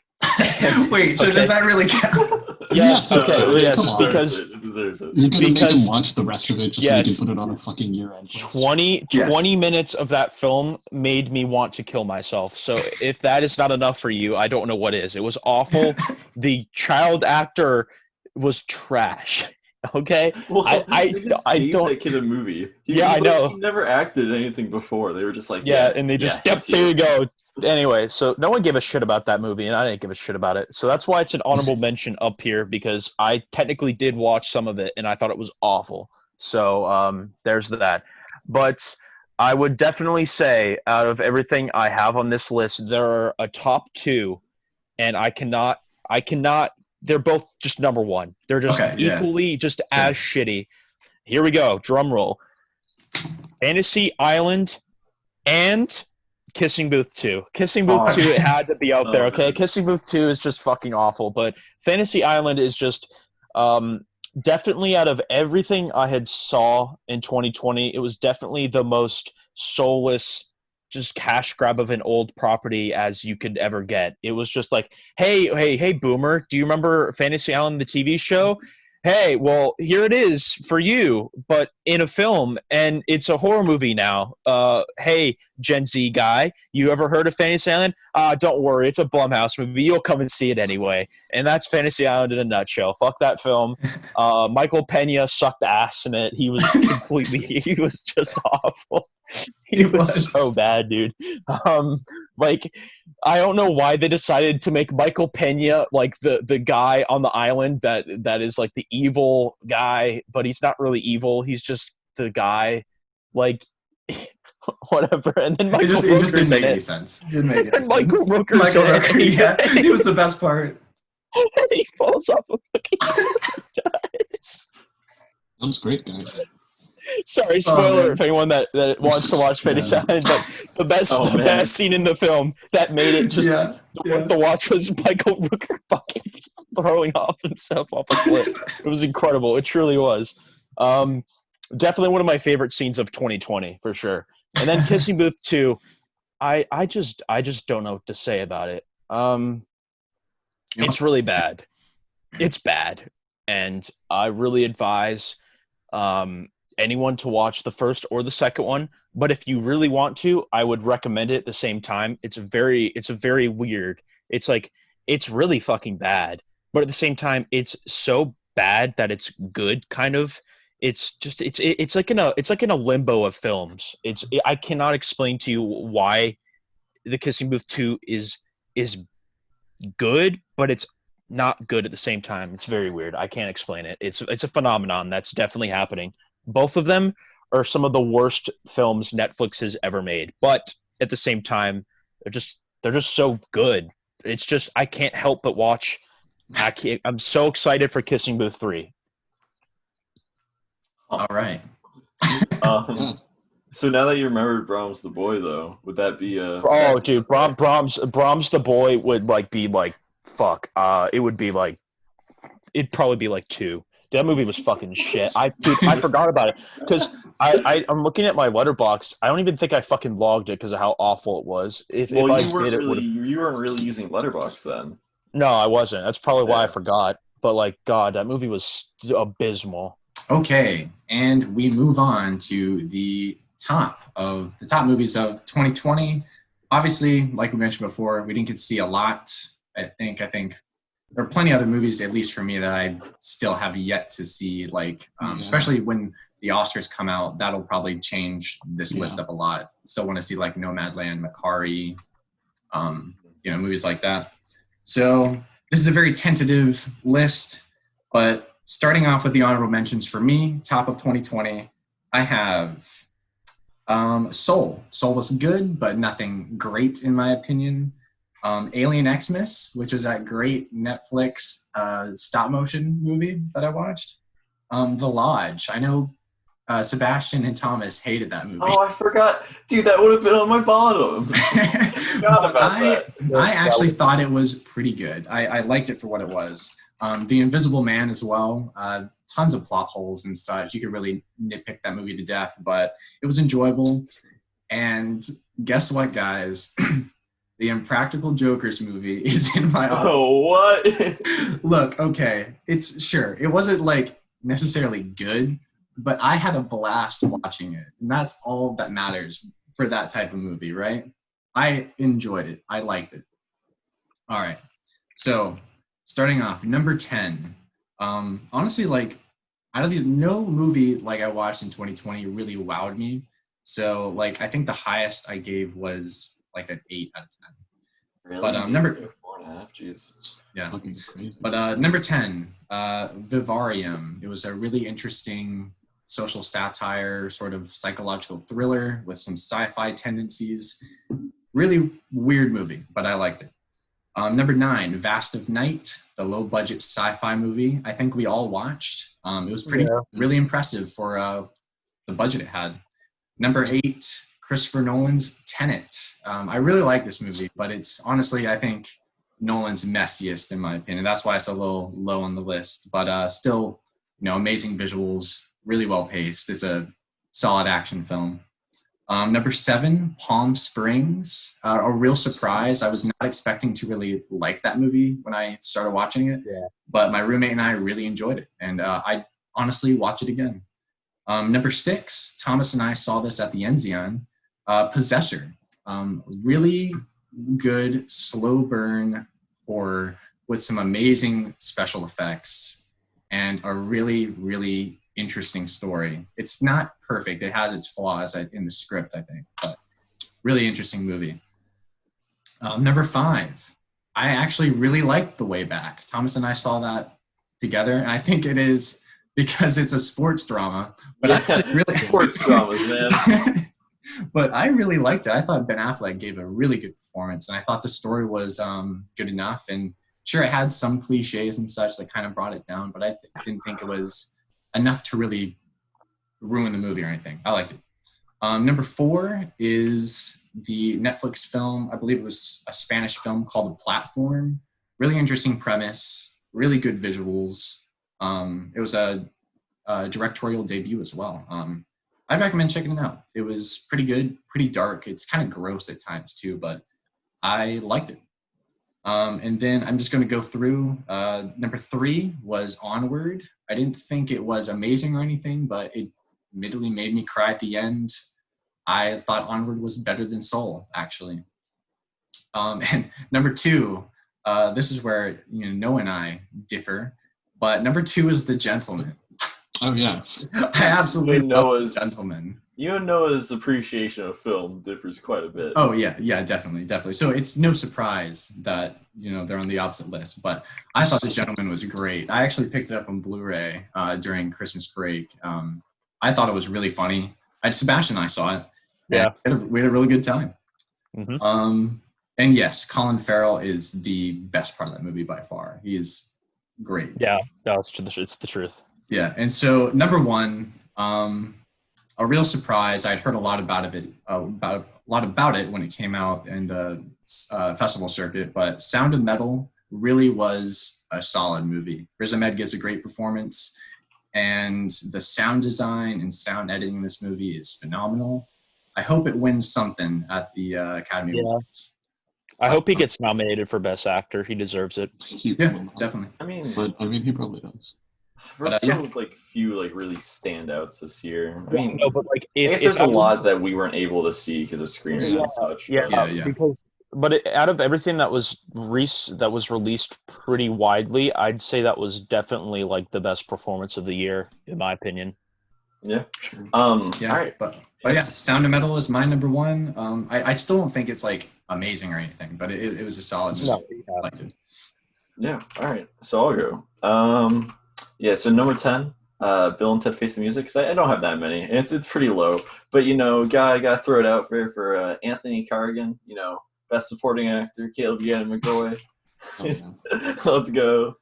Wait, so Okay. does that really count? Yes, Yeah, okay, it yes, deserves because it. It deserves it. You're gonna make him because- watch the rest of it just yes. so you can put it on a fucking year-end list. 20 Yes. minutes of that film made me want to kill myself. So if that is not enough for you, I don't know what is. It was awful. The child actor was trash. Okay? Well, I they just I gave don't- that kid a movie. Yeah, I know. He never acted in anything before. They were just like, Yeah, and they just, that's there you go. Anyway, so no one gave a shit about that movie, and I didn't give a shit about it. So that's why it's an honorable mention up here, because I technically did watch some of it, and I thought it was awful. So there's that. But I would definitely say, out of everything I have on this list, there are a top two, and I cannot. They're both just number one. They're just Okay, yeah. equally just as shitty. Here we go. Drum roll. Fantasy Island and Kissing Booth 2. Kissing Booth 2, it had to be out there, okay? Man. Kissing Booth 2 is just fucking awful, but Fantasy Island is just definitely, out of everything I had saw in 2020, it was definitely the most soulless, just cash grab of an old property as you could ever get. It was just like, hey, Boomer, do you remember Fantasy Island, the TV show? Hey, well, here it is for you, but in a film, and it's a horror movie now. Hey, Gen Z guy, you ever heard of Fantasy Island? Don't worry, it's a Blumhouse movie. You'll come and see it anyway. And that's Fantasy Island in a nutshell. Fuck that film. Michael Pena sucked ass in it. He was he was just awful. He was so bad, dude. Like, I don't know why they decided to make Michael Pena like the guy on the island that is like the evil guy, but he's not really evil. He's just the guy, like, whatever. And then Michael It just didn't Rooker's make in any it. sense. Didn't make any And Michael sense. Rooker's Michael in it. Rooker, yeah, he was the best part. He falls off a fucking dies. Sounds great, guys. Sorry, spoiler man. if anyone that wants to watch Fantasy Island, but the best scene in the film that made it just worth the watch was Michael Rooker fucking throwing off himself off a cliff. It was incredible. It truly was. Definitely one of my favorite scenes of 2020 for sure. And then Kissing Booth 2, I just don't know what to say about it. It's really bad. It's bad, and I really advise anyone to watch the first or the second one. But if you really want to, I would recommend it at the same time. It's very weird. It's like, it's really fucking bad, but at the same time, it's so bad that it's good, kind of. It's just it's like in a limbo of films. I cannot explain to you why the Kissing Booth 2 is good, but it's not good at the same time. It's very weird. I can't explain it. It's a phenomenon that's definitely happening. Both of them are some of the worst films Netflix has ever made, but at the same time, they're just so good. It's just I can't help but watch. I'm so excited for Kissing Booth 3. All right. So now that you remembered Brahms the Boy, though, would that be a? Oh, dude, Brahms the Boy would be fuck. It would be it'd probably be 2. That movie was fucking shit. I forgot about it because I'm looking at my letterbox. I don't even think I fucking logged it because of how awful it was. If you I weren't did, you weren't really using Letterboxd then. No, I wasn't. That's probably why I forgot. But God, that movie was abysmal. Okay, and we move on to the top movies of 2020. Obviously, like we mentioned before, we didn't get to see a lot. I think there are plenty of other movies, at least for me, that I still have yet to see. Especially when the Oscars come out, that'll probably change this list up a lot. Still want to see Nomadland, Macari, movies like that. So this is a very tentative list, but starting off with the honorable mentions for me, top of 2020, I have Soul. Soul was good, but nothing great in my opinion. Alien Xmas, which was that great Netflix stop motion movie that I watched. The Lodge. I know Sebastian and Thomas hated that movie. Oh, I forgot. Dude, that would have been on my bottom. I forgot about that. I actually thought it was pretty good. I liked it for what it was. The Invisible Man as well. Tons of plot holes and such. You could really nitpick that movie to death, but it was enjoyable. And guess what, guys? The Impractical Jokers movie is in my Oh, what? Look, okay. It wasn't necessarily good, but I had a blast watching it. And that's all that matters for that type of movie, right? I enjoyed it. I liked it. All right. So starting off, number 10. Honestly, no movie I watched in 2020 really wowed me. So I think the highest I gave was an 8 out of 10. Really? But 4.5, jeez. Yeah. Crazy. But number 10, Vivarium. It was a really interesting social satire, sort of psychological thriller with some sci-fi tendencies. Really weird movie, but I liked it. Number 9, Vast of Night, the low-budget sci-fi movie. I think we all watched. It was really impressive for the budget it had. Number 8, Christopher Nolan's Tenet. I really like this movie, but it's honestly, I think, Nolan's messiest in my opinion. That's why it's a little low on the list, but still, amazing visuals, really well paced. It's a solid action film. Number 7, Palm Springs. A real surprise. I was not expecting to really like that movie when I started watching it, but my roommate and I really enjoyed it, and I honestly watch it again. Number 6, Thomas and I saw this at the Enzion. Possessor. Really good slow burn horror with some amazing special effects and a really, really interesting story. It's not perfect. It has its flaws in the script, I think, but really interesting movie. Number 5, I actually really liked The Way Back. Thomas and I saw that together, and I think it is because it's a sports drama. But sports dramas, man. But I really liked it. I thought Ben Affleck gave a really good performance, and I thought the story was good enough. And sure, it had some cliches and such that kind of brought it down, but I didn't think it was enough to really ruin the movie or anything. I liked it. Number 4 is the Netflix film. I believe it was a Spanish film called The Platform. Really interesting premise, really good visuals. It was a directorial debut as well. I'd recommend checking it out. It was pretty good, pretty dark. It's kind of gross at times too, but I liked it. And then I'm just going to go through. Number 3 was Onward. I didn't think it was amazing or anything, but it admittedly made me cry at the end. I thought Onward was better than Soul, actually. And number 2, this is where Noah and I differ, but number 2 is The Gentleman. Oh yeah, I absolutely love The Gentleman. You and Noah's appreciation of film differs quite a bit. Oh yeah, definitely. So it's no surprise that they're on the opposite list. But I thought The Gentleman was great. I actually picked it up on Blu-ray during Christmas break. I thought it was really funny. Sebastian and I saw it. Yeah, we had a really good time. Mm-hmm. And yes, Colin Farrell is the best part of that movie by far. He is great. Yeah, it's the truth. Yeah, and so number one, a real surprise. I'd heard a lot about it when it came out in the festival circuit, but Sound of Metal really was a solid movie. Riz Ahmed gives a great performance, and the sound design and sound editing in this movie is phenomenal. I hope it wins something at the Academy Awards. I hope he gets nominated for Best Actor. He deserves it. Yeah, definitely. I mean, he probably does. There's few really standouts this year. I mean, no, but like, I guess there's a lot that we weren't able to see because of screeners and such. Yeah. But out of everything that was released pretty widely, I'd say that was definitely like the best performance of the year, in my opinion. Yeah. All right, but yeah, Sound of Metal is my number one. I still don't think it's like amazing or anything, but it was a solid movie. I liked it. Yeah. All right. So I'll go. So number 10, Bill and Ted Face the Music. Cause I don't have that many. It's pretty low, but gotta throw it out for Anthony Carrigan. Best Supporting Actor, Caleb Yannon McGoy. Let's go.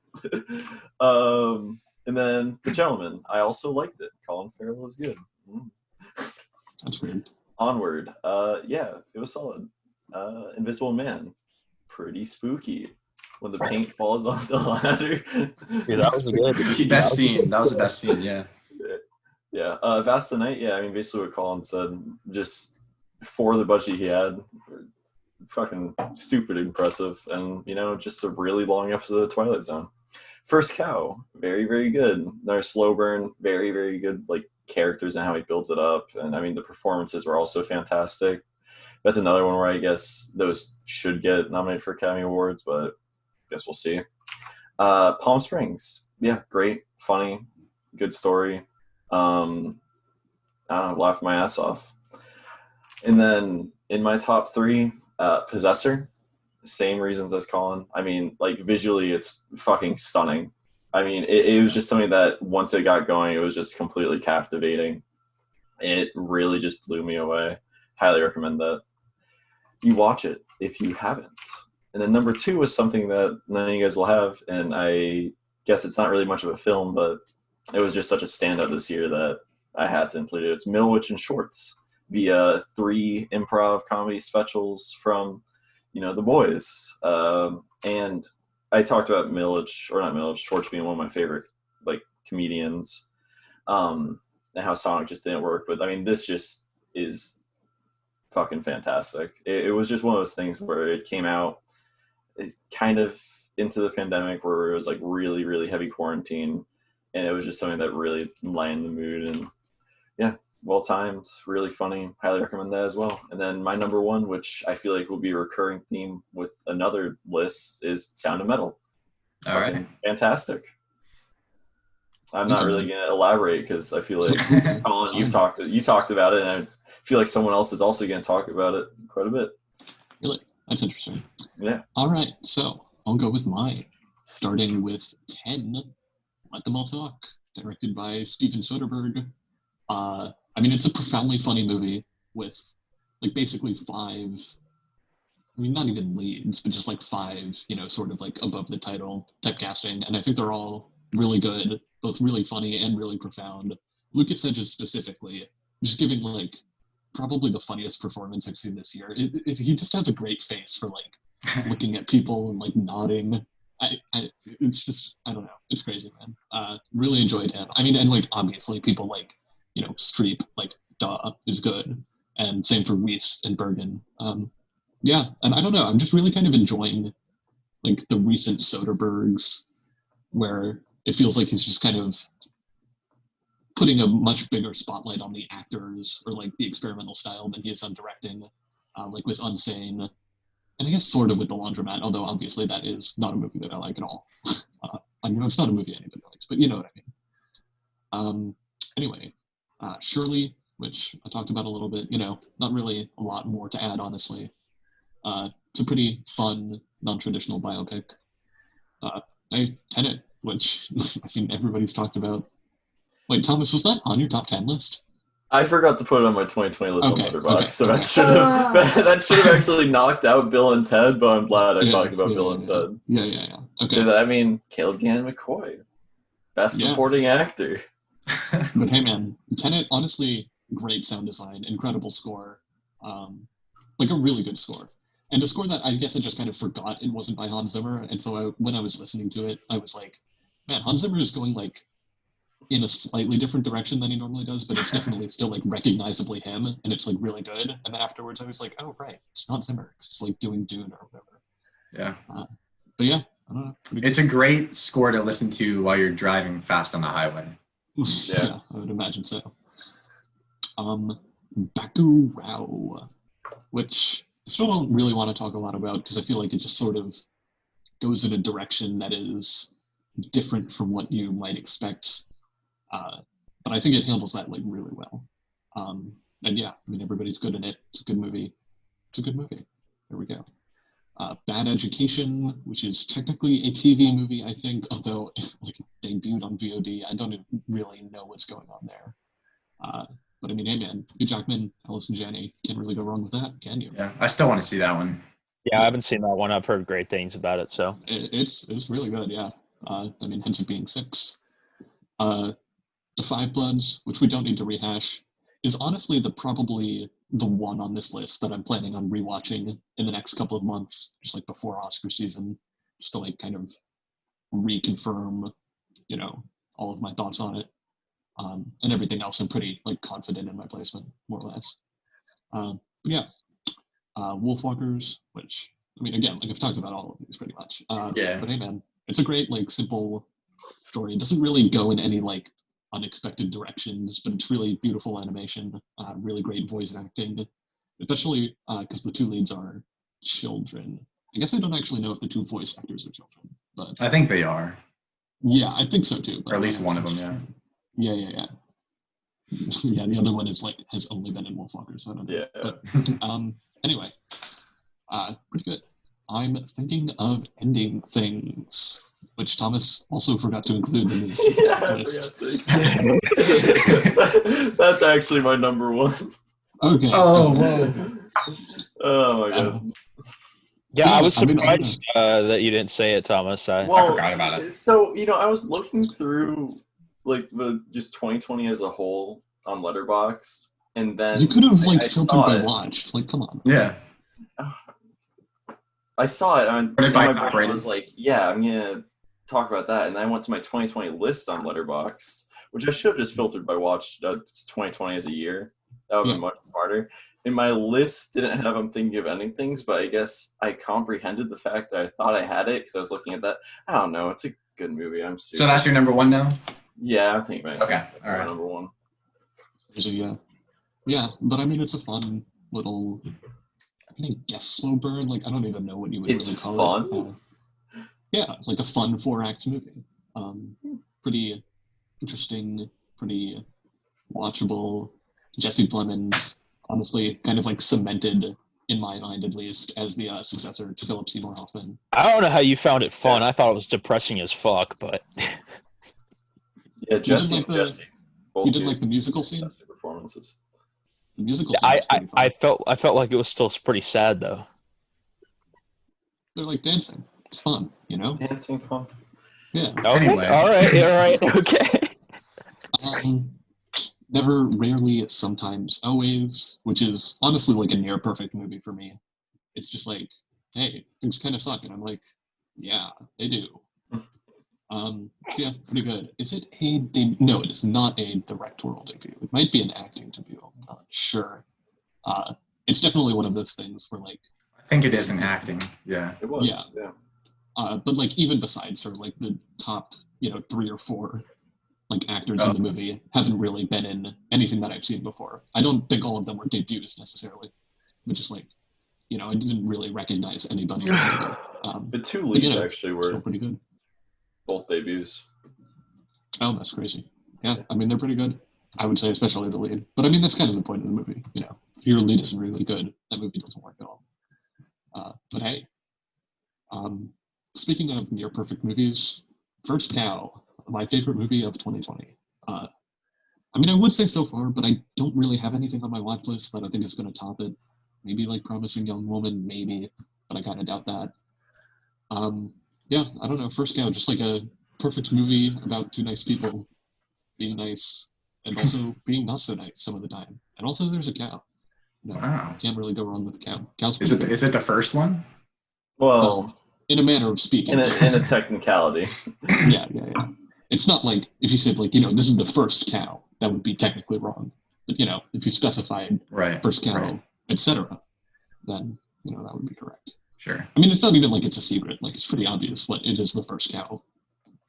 And then The Gentleman. I also liked it. Colin Farrell was good. That's weird. Onward. It was solid. Invisible Man. Pretty spooky. When the paint falls off the ladder. Dude, that was good. Best scene. That was the best scene, yeah. Yeah. Vast the Night, I mean, basically what Colin said, just for the budget he had, fucking stupid impressive. And, just a really long episode of The Twilight Zone. First Cow, very, very good. Another slow burn, very, very good, characters and how he builds it up. And, I mean, the performances were also fantastic. That's another one where I guess those should get nominated for Academy Awards, but guess we'll see. Palm Springs, great, funny, good story. I don't know, laughed my ass off. And then in my top 3, Possessor, same reasons as Colin. I mean, visually, it's fucking stunning. I mean, it was just something that once it got going, it was just completely captivating. It really just blew me away. Highly recommend that. You watch it if you haven't. And then number 2 was something that none of you guys will have, and I guess it's not really much of a film, but it was just such a standout this year that I had to include it. It's Millwich and Shorts, the 3 improv comedy specials from, The Boys. And I talked about Shorts being one of my favorite comedians, and how Sonic just didn't work. But I mean, this just is fucking fantastic. It was just one of those things where it came out kind of into the pandemic where it was really, really heavy quarantine, and it was just something that really lightened the mood. And well timed, really funny. Highly recommend that as well. And then my number 1, which I feel like will be a recurring theme with another list, is Sound of Metal. All right, fantastic. I'm not really gonna elaborate because I feel like Colin, you talked about it, and I feel like someone else is also gonna talk about it quite a bit. Really? That's interesting. Yeah. All right, so I'll go with mine. Starting with 10, Let Them All Talk, directed by Steven Soderbergh. I mean, it's a profoundly funny movie with basically 5, I mean, not even leads, but just 5, sort of above the title type casting. And I think they're all really good, both really funny and really profound. Lucas Hedges specifically, just giving probably the funniest performance I've seen this year. He just has a great face for looking at people and nodding. It's just, I don't know, it's crazy, man. Really enjoyed him. I mean, and obviously people Streep, duh, is good, and same for Weiss and Bergen. And I don't know, I'm just really kind of enjoying the recent Soderberghs, where it feels like he's just kind of putting a much bigger spotlight on the actors or the experimental style than he is on directing, with Unsane, and I guess sort of with The Laundromat, although obviously that is not a movie that I like at all. I mean, it's not a movie anybody likes, but you know what I mean. Anyway, Shirley, which I talked about a little bit, not really a lot more to add, honestly. It's a pretty fun, non-traditional biopic. Tenet, which I think everybody's talked about. Wait, Thomas, was that on your top 10 list? I forgot to put it on my 2020 list on Okay, Letterboxd, so okay. that should have actually knocked out Bill and Ted. But I'm glad I talked about Bill and Ted. Yeah. Okay. I mean, Caleb Gannon McCoy, best supporting actor. But hey, man, Tenet, honestly, great sound design, incredible score, like a really good score, and a score that I guess I just kind of forgot it wasn't by Hans Zimmer, and so when I was listening to it, I was like, man, Hans Zimmer is going like in a slightly different direction than he normally does, but it's definitely still like recognizably him, and it's like really good. And then afterwards, I was like, oh right, it's not Zimmer, it's like doing Dune or whatever. Yeah. But yeah, I don't know. It's a great score to listen to while you're driving fast on the highway. Yeah, I would imagine so. Bakurao, which I still don't really want to talk a lot about because I feel like it just sort of goes in a direction that is different from what you might expect. But I think it handles that like really well. And yeah, I mean everybody's good in it. It's a good movie. There we go. Bad Education, which is technically a TV movie, I think, although like it debuted on VOD. I don't really know what's going on there. But I mean, hey man, Hugh Jackman, Allison Janney, can't really go wrong with that, can you? Yeah, I still want to see that one. Yeah, I haven't seen that one. I've heard great things about it. So It's really good, yeah. I mean, hence it being 6. The Five Bloods, which we don't need to rehash, is honestly probably the one on this list that I'm planning on rewatching in the next couple of months, just like before Oscar season, just to like kind of reconfirm, all of my thoughts on it. And everything else, I'm pretty like confident in my placement, more or less. But yeah, Wolfwalkers, which I mean, again, like I've talked about all of these pretty much. Yeah. But hey, man, it's a great like simple story. It doesn't really go in any like unexpected directions, but it's really beautiful animation, really great voice acting, especially because the two leads are children. I guess I don't actually know if the two voice actors are children, but I think they are. yeah, I think so too. Or at least one of them, yeah. Yeah. Yeah, the other one is like has only been in Wolfwalkers, so I don't know. Yeah. But anyway, pretty good. I'm thinking of ending things, which Thomas also forgot to include in his list. That's actually my number one. Okay. Oh, whoa. Oh my god. yeah, I was I mean, surprised that you didn't say it, Thomas. I forgot about it. So, I was looking through like the just 2020 as a whole on Letterboxd, and then you could have like I filtered saw by it. watched. Like, come on. Yeah. I saw it, and Put it by my top brain rated. was like, yeah, I'm gonna talk about that, and then I went to my 2020 list on Letterboxd, which I should have just filtered by watch 2020 as a year. That would have been much smarter. And my list didn't have I'm thinking of ending things, but I guess I comprehended the fact that I thought I had it because I was looking at that. I don't know. It's a good movie. I'm serious. So that's your number one now? Yeah, I'm thinking about it. Okay, all right. Number one. So yeah, but I mean, it's a fun little. I guess slow burn. Like I don't even know what you would It's really call fun. it. Yeah, like a fun 4-act movie. Pretty interesting, pretty watchable. Jesse Plemons, honestly, kind of like cemented in my mind at least as the successor to Philip Seymour Hoffman. I don't know how you found it fun. I thought it was depressing as fuck, but Yeah, Jesse and Jesse. You didn't like the musical scene? Fantastic performances. The musical scene was pretty fun. I felt like it was still pretty sad though. They're like dancing. It's fun, Dancing fun. Yeah. Okay. Anyway. All right. Okay. Never, rarely, sometimes, always, which is honestly like a near perfect movie for me. It's just like, hey, things kind of suck, and I'm like, yeah, they do. Yeah, pretty good. Is it a debut? No, it is not a directorial debut. It might be an acting debut. I'm not sure. It's definitely one of those things where like. I think it is in acting. Yeah. It was. Yeah. But like even besides her, like the top, 3 or 4 like actors in the movie haven't really been in anything that I've seen before. I don't think all of them were debuts necessarily, but just like, I didn't really recognize anybody. The two leads actually were still pretty good. Both debuts. Oh, that's crazy. Yeah, I mean they're pretty good. I would say especially the lead, but I mean that's kind of the point of the movie. If your lead isn't really good, that movie doesn't work at all. But hey, speaking of near perfect movies, First Cow, my favorite movie of 2020. I mean, I would say so far, but I don't really have anything on my watch list that I think is going to top it. Maybe like Promising Young Woman, maybe, but I kind of doubt that. Yeah, I don't know. First Cow, just like a perfect movie about two nice people being nice and also being not so nice some of the time. And also, there's a cow. No, Wow. can't really go wrong with the cow. Cow's Is pretty it good. is it the first one? Well, In a manner of speaking. in a technicality. Yeah. It's not like if you said like, this is the first cow, that would be technically wrong. But if you specified Right. first cow, Right. etc., then that would be correct. Sure. I mean, it's not even like it's a secret. Like it's pretty obvious what it is the first cow,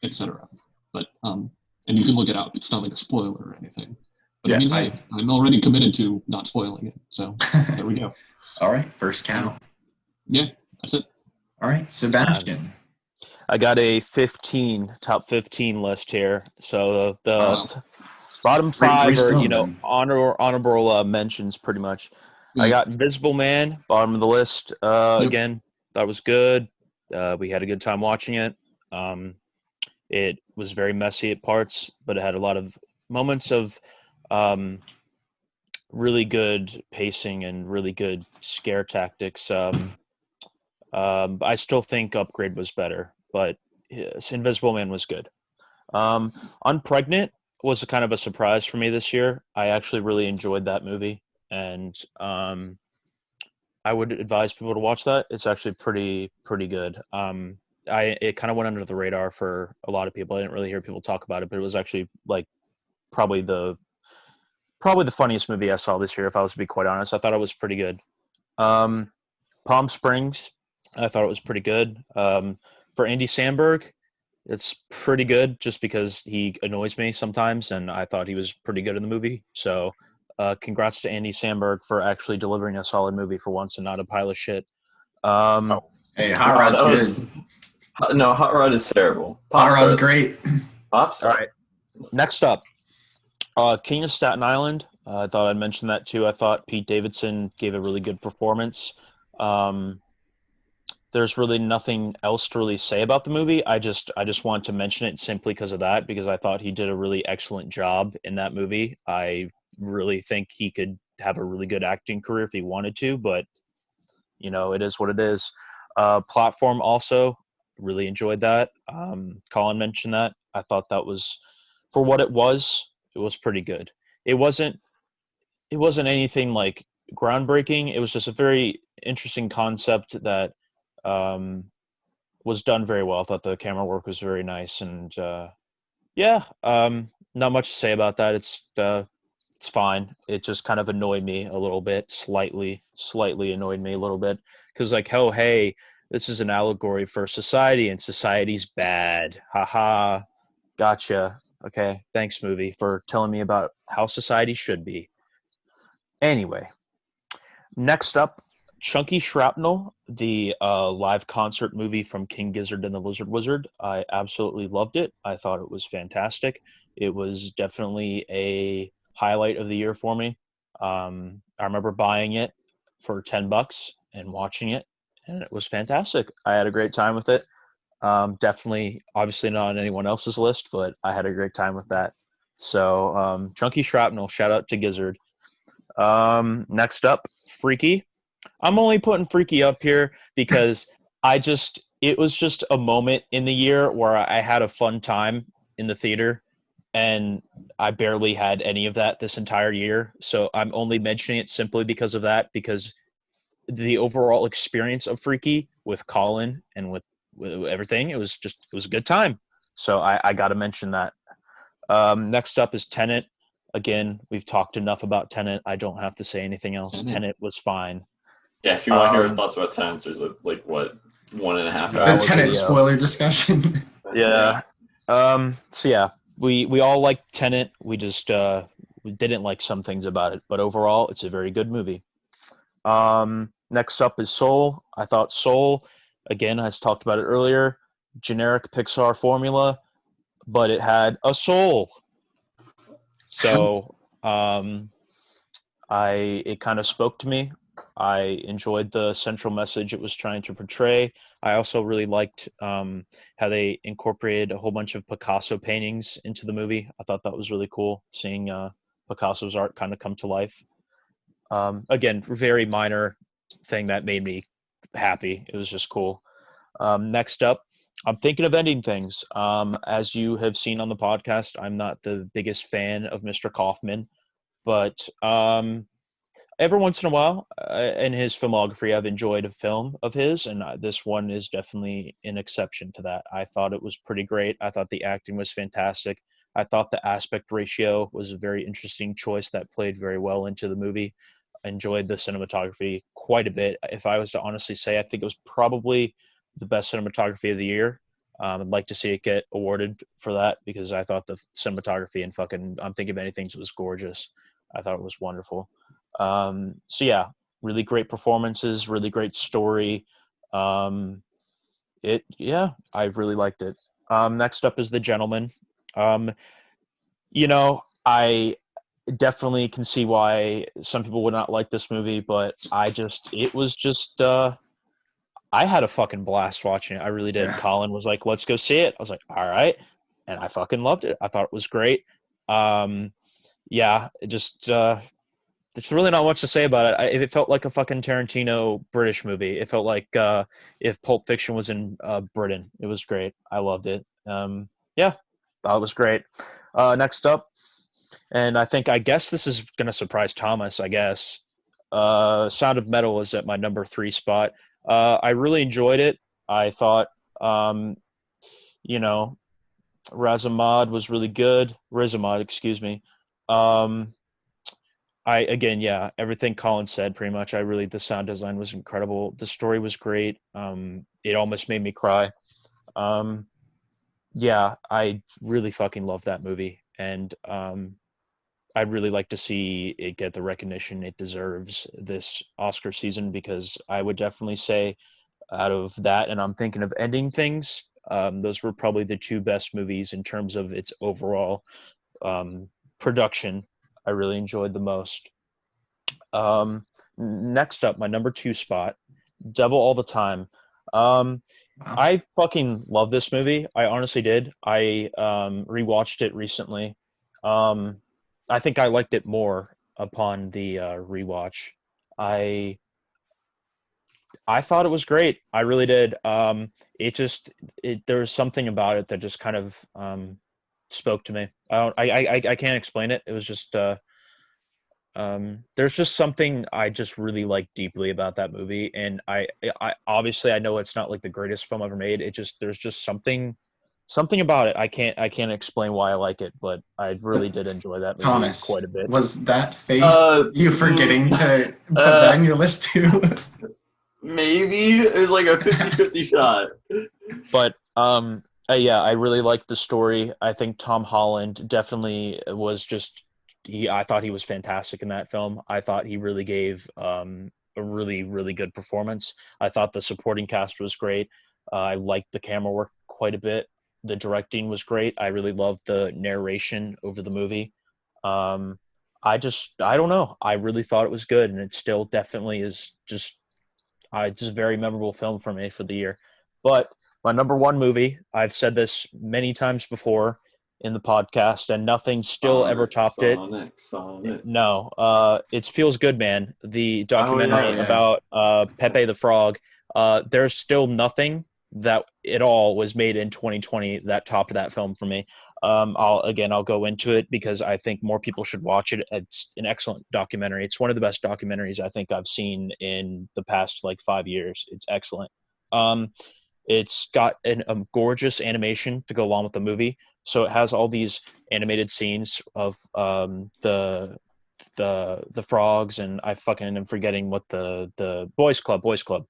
etc. But and you can look it up. It's not like a spoiler or anything. But Yeah, I mean, hey, I'm already committed to not spoiling it. So there we go. All right, first cow. Yeah, that's it. All right, Sebastian. I got a top 15 list here. So the Wow. bottom five are Brainstorm. honorable mentions pretty much. I got Invisible Man, bottom of the list. Again, that was good. We had a good time watching it. It was very messy at parts, but it had a lot of moments of really good pacing and really good scare tactics. I still think Upgrade was better, but Invisible Man was good. Unpregnant was a kind of a surprise for me this year. I actually really enjoyed that movie, and I would advise people to watch that. It's actually pretty good. It kind of went under the radar for a lot of people. I didn't really hear people talk about it, but it was actually like probably the funniest movie I saw this year. If I was to be quite honest, I thought it was pretty good. Palm Springs, I thought it was pretty good. For Andy Samberg, it's pretty good just because he annoys me sometimes, and I thought he was pretty good in the movie. So congrats to Andy Samberg for actually delivering a solid movie for once and not a pile of shit. Hey, Hot Rod's good. No, Hot Rod is terrible. Hot Rod's great. Pops. All right. Next up, King of Staten Island. I thought I'd mention that too. I thought Pete Davidson gave a really good performance. There's really nothing else to really say about the movie. I just want to mention it simply because of that, because I thought he did a really excellent job in that movie. I really think he could have a really good acting career if he wanted to, but it is what it is. Platform also really enjoyed that. Collin mentioned that. I thought that was, for what it was pretty good. It wasn't anything like groundbreaking. It was just a very interesting concept that was done very well. I thought the camera work was very nice, and not much to say about that. It's fine. It just kind of annoyed me a little bit, slightly annoyed me a little bit, because like, oh hey, this is an allegory for society, and society's bad. Haha, gotcha. Okay, thanks movie for telling me about how society should be. Anyway, next up, Chunky Shrapnel, the live concert movie from King Gizzard and the Lizard Wizard. I absolutely loved it. I thought it was fantastic. It was definitely a highlight of the year for me. I remember buying it for $10 and watching it, and it was fantastic. I had a great time with it. Definitely, obviously not on anyone else's list, but I had a great time with that. So, Chunky Shrapnel, shout out to Gizzard. Next up, Freaky. I'm only putting Freaky up here because it was just a moment in the year where I had a fun time in the theater, and I barely had any of that this entire year. So I'm only mentioning it simply because of that, because the overall experience of Freaky with Collin and with everything, it was a good time. So I got to mention that. Next up is Tenet. Again, we've talked enough about Tenet. I don't have to say anything else. Tenet was fine. Yeah, if you want to hear our thoughts about Tenet, there's like what, 1.5 The hours. Tenet spoiler discussion. Yeah. So yeah, we all liked Tenet. We just we didn't like some things about it, but overall, it's a very good movie. Next up is Soul. I thought Soul, again, I talked about it earlier, generic Pixar formula, but it had a soul. So it kind of spoke to me. I enjoyed the central message it was trying to portray. I also really liked how they incorporated a whole bunch of Picasso paintings into the movie. I thought that was really cool, seeing Picasso's art kind of come to life. Again, very minor thing that made me happy. It was just cool. Next up, I'm thinking of ending things. As you have seen on the podcast, I'm not the biggest fan of Mr. Kaufman, but every once in a while in his filmography, I've enjoyed a film of his, and this one is definitely an exception to that. I thought it was pretty great. I thought the acting was fantastic. I thought the aspect ratio was a very interesting choice that played very well into the movie. I enjoyed the cinematography quite a bit. If I was to honestly say, I think it was probably the best cinematography of the year. I'd like to see it get awarded for that because I thought the cinematography and fucking I'm Thinking of Anything was gorgeous. I thought it was wonderful. So yeah, really great performances, really great story. I really liked it. Next up is The Gentleman. I definitely can see why some people would not like this movie, but I had a fucking blast watching it. I really did. Yeah. Collin was like, let's go see it. I was like, all right. And I fucking loved it. I thought it was great. There's really not much to say about it. It felt like a fucking Tarantino British movie. It felt like if Pulp Fiction was in Britain. It was great. I loved it. Thought it was great. Next up, and I guess this is going to surprise Thomas, I guess. Sound of Metal is at my number 3 spot. I really enjoyed it. I thought, Razamad was really good. Rizamad, excuse me. Everything Colin said pretty much. The sound design was incredible. The story was great. It almost made me cry. I really fucking love that movie, and I'd really like to see it get the recognition it deserves this Oscar season because I would definitely say out of that, and I'm thinking of Ending Things, those were probably the 2 best movies in terms of its overall production. I really enjoyed the most. Next up, my number 2 spot, Devil All the Time. Wow. I fucking love this movie. I honestly did. I rewatched it recently. I think I liked it more upon the rewatch. I thought it was great. I really did. There was something about it that just kind of spoke to me. I can't explain it. It was just there's just something I just really like deeply about that movie, and I obviously I know it's not like the greatest film ever made. There's just something about it. I can't explain why I like it, but I really did enjoy that movie Thomas, quite a bit. was that face you forgetting to put that in your list too? Maybe it was like a 50-50 shot. But I really liked the story. I think Tom Holland definitely was just I thought he was fantastic in that film. I thought he really gave a really, really good performance. I thought the supporting cast was great. I liked the camera work quite a bit. The directing was great. I really loved the narration over the movie. I don't know. I really thought it was good, and it still definitely is just a very memorable film for me for the year. But my number 1 movie, I've said this many times before in the podcast, and nothing still ever topped it. Sonic. No, it's Feels Good, Man, the documentary yeah. about Pepe the Frog. There's still nothing that at all was made in 2020 that topped that film for me. I'll go into it because I think more people should watch it. It's an excellent documentary. It's one of the best documentaries I think I've seen in the past 5 years. It's excellent. It's got a gorgeous animation to go along with the movie. So it has all these animated scenes of the frogs, and I fucking am forgetting what the Boys Club. Boys Club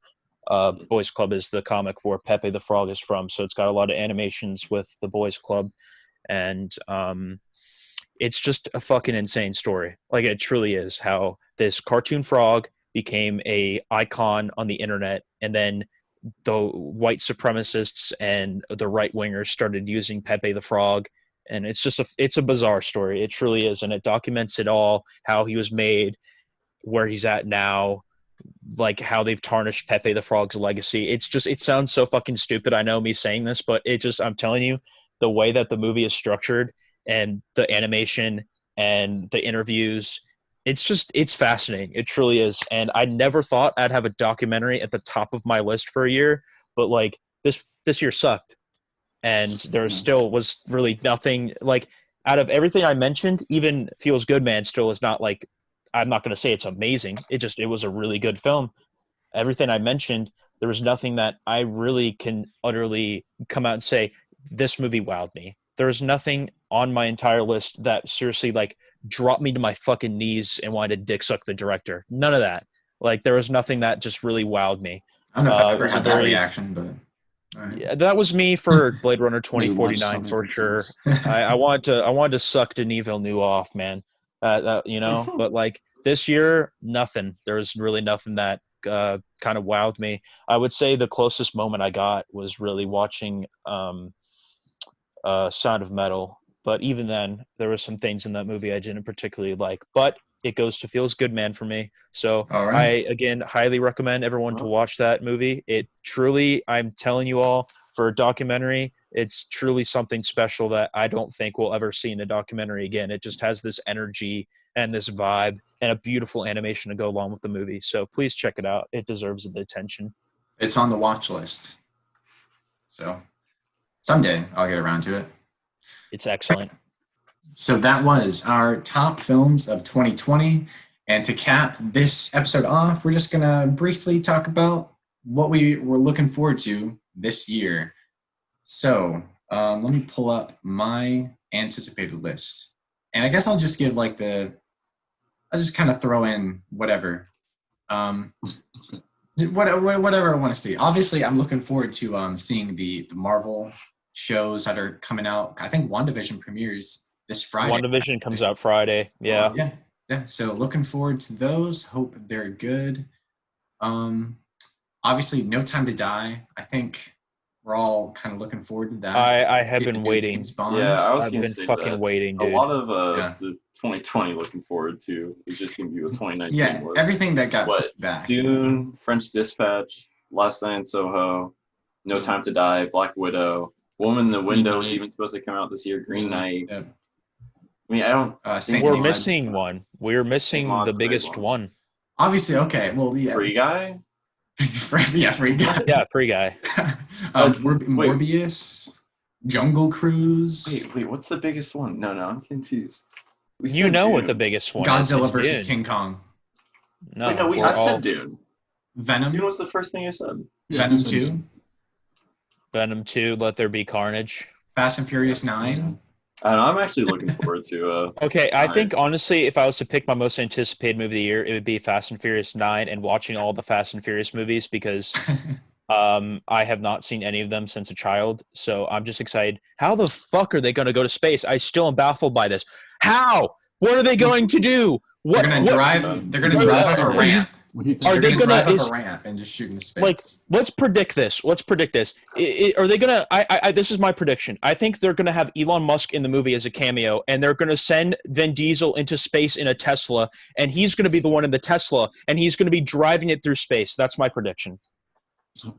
is the comic where Pepe the Frog is from. So it's got a lot of animations with the Boys Club, and it's just a fucking insane story. Like, it truly is, how this cartoon frog became a icon on the internet, and then the white supremacists and the right wingers started using Pepe the Frog, and it's a bizarre story. It truly is, and it documents it all, how he was made, where he's at now, like how they've tarnished Pepe the Frog's legacy. It's just, it sounds so fucking stupid. I know me saying this, but it just, I'm telling you, the way that the movie is structured and the animation and the interviews, it's fascinating. It truly is. And I never thought I'd have a documentary at the top of my list for a year, but like this year sucked. And there still was really nothing like, out of everything I mentioned, even Feels Good Man still is not like, I'm not going to say it's amazing. It was a really good film. Everything I mentioned, there was nothing that I really can utterly come out and say, this movie wowed me. There was nothing on my entire list that seriously like dropped me to my fucking knees and wanted to dick suck the director. None of that. Like there was nothing that just really wowed me. I don't know if I've It ever was a had that very- reaction, but all right. Yeah, that was me for Blade Runner Maybe watch 2049 some for sure. instances. I wanted to suck Denis Villeneuve off, man. You know, but like this year, nothing. There was really nothing that kind of wowed me. I would say the closest moment I got was really watching Sound of Metal. But even then, there were some things in that movie I didn't particularly like. But it goes to Feels Good Man for me. So All right. I, again, highly recommend everyone to watch that movie. It truly, I'm telling you all, for a documentary, it's truly something special that I don't think we'll ever see in a documentary again. It just has this energy and this vibe and a beautiful animation to go along with the movie. So please check it out. It deserves the attention. It's on the watch list. So someday I'll get around to it. It's excellent. So that was our top films of 2020. And to cap this episode off, we're just going to briefly talk about what we were looking forward to this year. So let me pull up my anticipated list. And I guess I'll just give like I'll just kind of throw in whatever. Whatever I want to see. Obviously, I'm looking forward to seeing the Marvel shows that are coming out. I think WandaVision premieres this Friday. WandaVision comes out Friday. Yeah. Yeah. So looking forward to those. Hope they're good. Obviously, No Time to Die. I think we're all kind of looking forward to that. I have Get the been new waiting. James Bond. Yeah, I was I've gonna been say fucking that. waiting, A dude. lot of Yeah. the 2020 looking forward to is just gonna be with 2019. Yeah, was everything that got what pushed back. Dune, French Dispatch, Last Night in Soho, No Time to Die, Black Widow, Woman in the Window was Knight. even supposed to come out this year. Green Yeah. Knight. Yeah. I mean, I don't. Saint We're Maud. missing one. We're missing Maud's the the big biggest one. one. Obviously, okay. Well, yeah. Free Guy. Free guy. Yeah, Free Guy. Morbius, Jungle Cruise, Wait. What's the biggest one? No, I'm confused. We You said know what Dune. the biggest one is. Godzilla It's versus Dune. King Kong, No, Wait, no, we're I all- said Dune. Venom, Dune was the first thing I said. Yeah, Venom you said 2, that. Venom 2, Let There Be Carnage. Fast and Furious 9. I don't know, I'm actually looking forward to. Okay, I Nice. think honestly, if I was to pick my most anticipated movie of the year, it would be Fast and Furious 9 and watching all the Fast and Furious movies because I have not seen any of them since a child. So I'm just excited. How the fuck are they going to go to space? I still am baffled by this. How? What are they going to do? They're gonna drive. They're gonna drive up a ramp. What do you think? Are They're they gonna gonna- drive is- up a ramp and just shoot into space? Like, let's predict this. Are they gonna? This is my prediction. I think they're gonna have Elon Musk in the movie as a cameo, and they're gonna send Vin Diesel into space in a Tesla, and he's gonna be the one in the Tesla, and he's gonna be driving it through space. That's my prediction.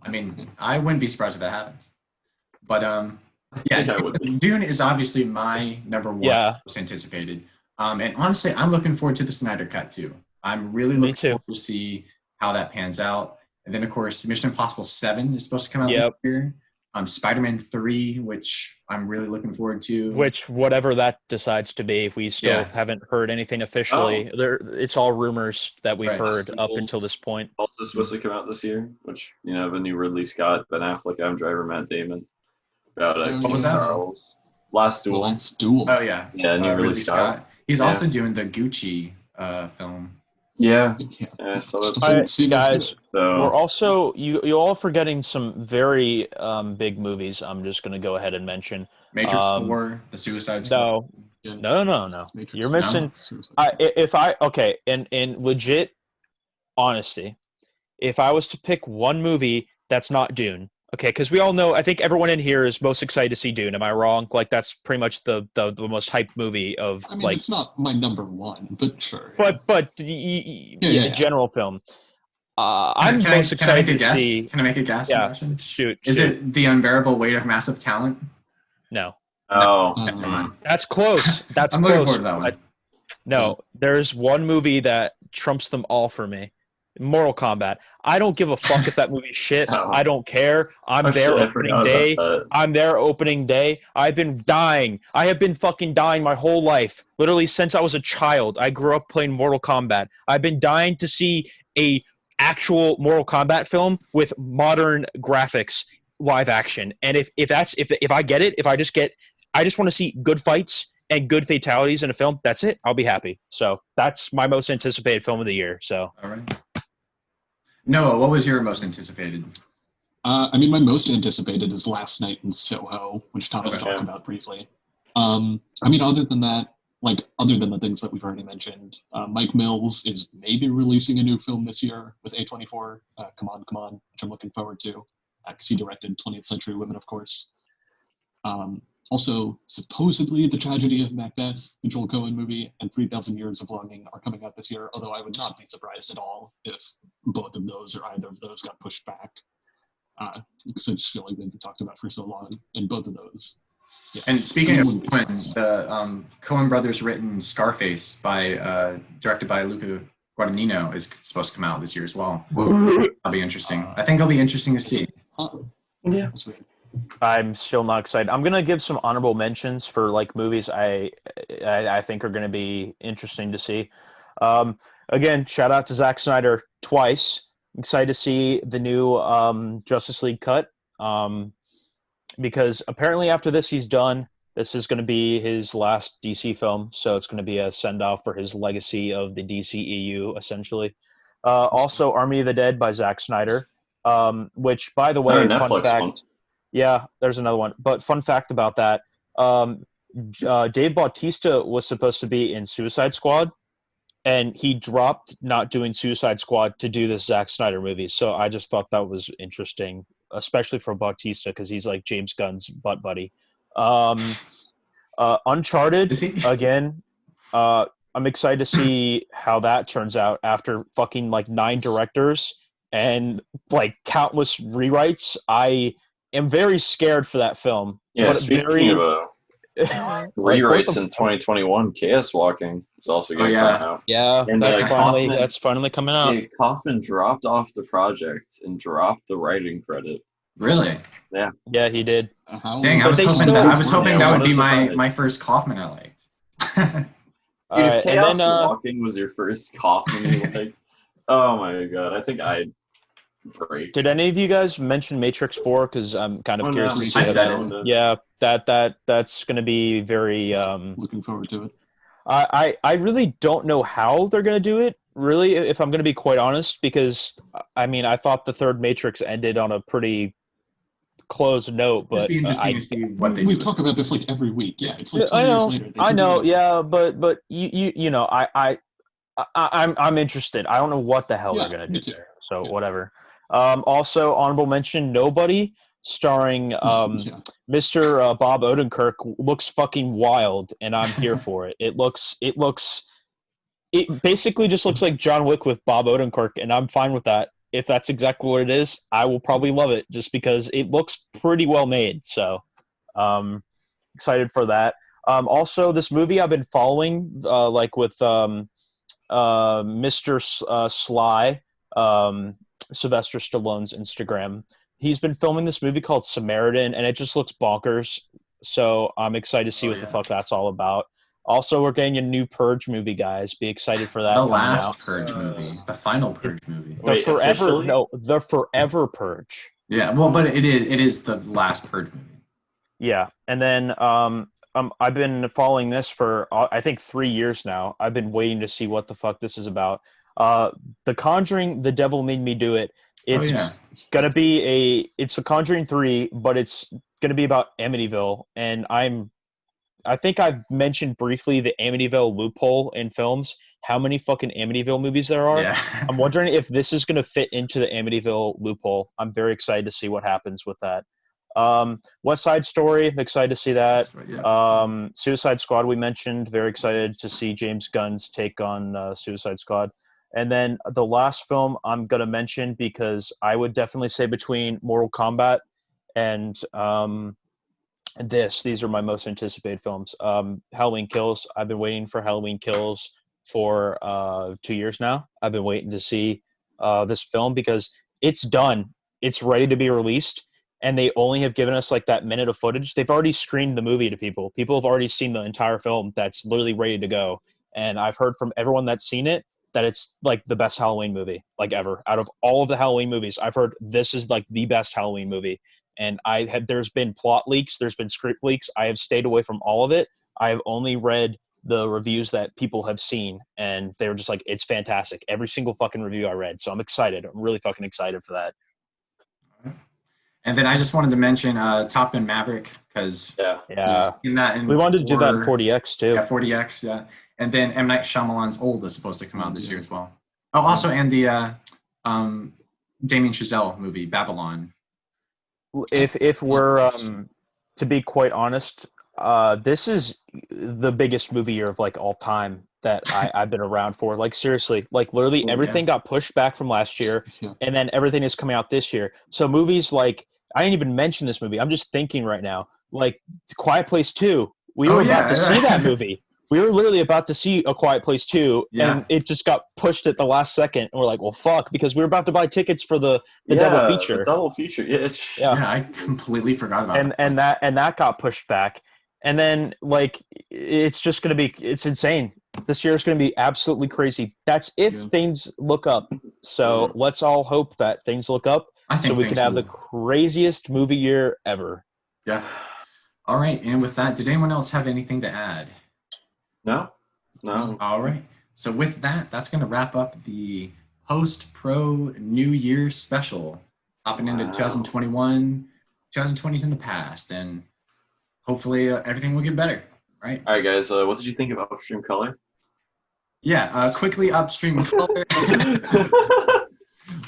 I mean, I wouldn't be surprised if that happens. But think I would. Dune is obviously my number one Yeah. most anticipated. And honestly, I'm looking forward to the Snyder Cut too. I'm really Me looking too. forward to see how that pans out. And then, of course, Mission Impossible 7 is supposed to come out Yep. this year. Spider-Man 3, which I'm really looking forward to. Which, whatever that decides to be, we still Yeah. haven't heard anything officially. It's all rumors that we've Right. heard up Sequels. until this point. Also supposed to come out this year, which the new Ridley Scott, Ben Affleck, Adam Driver, Matt Damon. About What was King that? Charles. Last The Duel. Last Duel. Oh, yeah. Yeah, new Ridley Scott. He's Yeah. also doing the Gucci film. Yeah. Yeah. So that's All right, Haven't seen this guys, yet. we're so. also you all forgetting some very big movies. I'm just gonna go ahead and mention. Matrix Um, 4, The Suicide Squad. No, Yeah. no. Matrix. You're missing. Suicide. In legit honesty, if I was to pick one movie that's not Dune, okay, because we all know, I think everyone in here is most excited to see Dune. Am I wrong? Like that's pretty much the most hyped movie of I mean, like. it's not my number one, but sure. But Yeah. general film. I'm Can I most make excited a to guess? see. Can I make a guess, Yeah, Sebastian? shoot. Is it The Unbearable Weight of Massive Talent? No, Oh, Never mind. that's close. That's I'm looking close. forward to that one. but no, there's one movie that trumps them all for me. Mortal Kombat. I don't give a fuck if that movie's shit. Oh. I don't care. I'm Oh, there shit, I opening forgot day. about that. I'm there opening day. I've been dying. I have been fucking dying my whole life. Literally since I was a child. I grew up playing Mortal Kombat. I've been dying to see a actual Mortal Kombat film with modern graphics, live action. And if I get it, I just want to see good fights and good fatalities in a film. That's it. I'll be happy. So that's my most anticipated film of the year. So All right. Noah, what was your most anticipated? I mean, my most anticipated is Last Night in Soho, which Thomas Okay. talked about briefly. I mean, other than that, other than the things that we've already mentioned, Mike Mills is maybe releasing a new film this year with A24, Come On, Come On, which I'm looking forward to, because he directed 20th Century Women, of course. Also, supposedly The Tragedy of Macbeth, the Joel Cohen movie, and 3,000 Years of Longing are coming out this year, although I would not be surprised at all if both of those or either of those got pushed back, because I just feel like they've been talked about for so long, and both of those. Yeah. And speaking of Wouldn't be Coen, surprised. the Coen brothers written Scarface directed by Luca Guadagnino is supposed to come out this year as well. That'll be interesting. I think it'll be interesting to see. Huh. Yeah. That's weird. I'm still not excited. I'm gonna give some honorable mentions for movies I think are gonna be interesting to see. Again, shout out to Zack Snyder twice. Excited to see the new Justice League cut. Because apparently after this he's done. This is going to be his last DC film, so it's going to be a send-off for his legacy of the DCEU, essentially. Also, Army of the Dead by Zack Snyder, which, by the way, Another fun Netflix fact. one. Yeah, there's another one. But fun fact about that, Dave Bautista was supposed to be in Suicide Squad, and he dropped not doing Suicide Squad to do this Zack Snyder movie. So I just thought that was interesting, especially for Bautista, because he's like James Gunn's butt buddy. Uncharted, Is he? again, I'm excited to see how that turns out after fucking 9 directors and countless rewrites. I am very scared for that film. Yeah, but speaking of rewrites what in 2021, Chaos Walking is also going to yeah. come out. yeah, And, that's finally coming out. Yeah, Kaufman dropped off the project and dropped the writing credit. Really? Yeah, he did. How- Dang, I But was they hoping still- that, I was hoping Yeah, that what would a be my surprise. first Kaufman I liked. All Dude, right, if Chaos and then Walking was your first Kaufman you liked, oh my god, I think I'd break. did any of you guys mention Matrix 4? Because I'm kind of Oh, curious no, to see I how said that. it. Yeah, that's going to be very. Looking forward to it. I really don't know how they're going to do it. Really, if I'm going to be quite honest, because I mean, I thought the third Matrix ended on a pretty closed note, It'd but be interesting to see what they We do. talk about this every week. Yeah, it's like 2 I years know, later. They I can do know, anything. yeah, but you know, I'm interested. I don't know what the hell Yeah, they're gonna me do too. there. So Yeah. whatever. Also honorable mention, Nobody, starring Yeah. Mr. Bob Odenkirk, looks fucking wild, and I'm here for it. It basically just looks like John Wick with Bob Odenkirk, and I'm fine with that. If that's exactly what it is, I will probably love it, just because it looks pretty well made. So, excited for that. Also, this movie I've been following, with Mr. Sly, Sylvester Stallone's Instagram. He's been filming this movie called Samaritan, and it just looks bonkers. So I'm excited to see what the fuck that's all about. Also, we're getting a new Purge movie, guys. Be excited for that. The coming last out. Purge movie. The final Purge movie. The Wait, officially? the Forever Purge. Yeah, well, but it is the last Purge movie. Yeah, and then I've been following this for I think 3 years now. I've been waiting to see what the fuck this is about. The Conjuring, The Devil Made Me Do It. It's gonna be it's a Conjuring 3, but it's gonna be about Amityville, and I think I've mentioned briefly the Amityville loophole in films. How many fucking Amityville movies there are? Yeah. I'm wondering if this is going to fit into the Amityville loophole. I'm very excited to see what happens with that. West Side Story, I'm excited to see that. Suicide Squad, we mentioned. Very excited to see James Gunn's take on Suicide Squad. And then the last film I'm gonna mention, because I would definitely say between Mortal Kombat and these are my most anticipated films. Halloween Kills. I've been waiting for Halloween Kills for 2 years now. I've been waiting to see this film because it's done. It's ready to be released, and they only have given us like that minute of footage. They've already screened the movie to people. People have already seen the entire film that's literally ready to go. And I've heard from everyone that's seen it that it's like the best Halloween movie like ever. Out of all of the Halloween movies, I've heard this is like the best Halloween movie. And there's been plot leaks, there's been script leaks. I have stayed away from all of it. I have only read the reviews that people have seen, and they were just like, it's fantastic. Every single fucking review I read. So I'm excited. I'm really fucking excited for that. And then I just wanted to mention Top Gun Maverick, because Yeah. in We wanted to do that in 40X too. Yeah, 40X, yeah. And then M. Night Shyamalan's Old is supposed to come out this year as well. Oh, also, and the Damien Chazelle movie, Babylon. If we're to be quite honest, this is the biggest movie year of like all time that I've been around for. Like seriously, like literally everything got pushed back from last year, and then everything is coming out this year. So movies like, I didn't even mention this movie. I'm just thinking right now, like Quiet Place 2. We were about to see that movie. We were literally about to see A Quiet Place 2, and it just got pushed at the last second. And we're like, well, fuck, because we were about to buy tickets for the double feature. The double feature. Yeah, I completely forgot about that. And that got pushed back. And then, like, it's just going to be – it's insane. This year is going to be absolutely crazy. That's if things look up. So let's all hope that things look up so we can have the craziest movie year ever. Yeah. All right. And with that, did anyone else have anything to add? No. All right. So with that, that's going to wrap up the post-pro New Year special. Hopping into 2021. 2020's in the past, and hopefully everything will get better. Right. All right, guys. What did you think of Upstream Color? Yeah. Quickly, Upstream Color.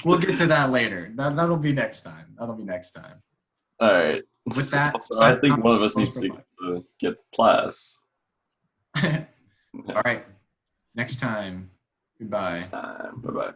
We'll get to that later. That'll be next time. All right. With that, also, I think one of us needs to get class. All right. Next time. Goodbye. Next time. Bye-bye.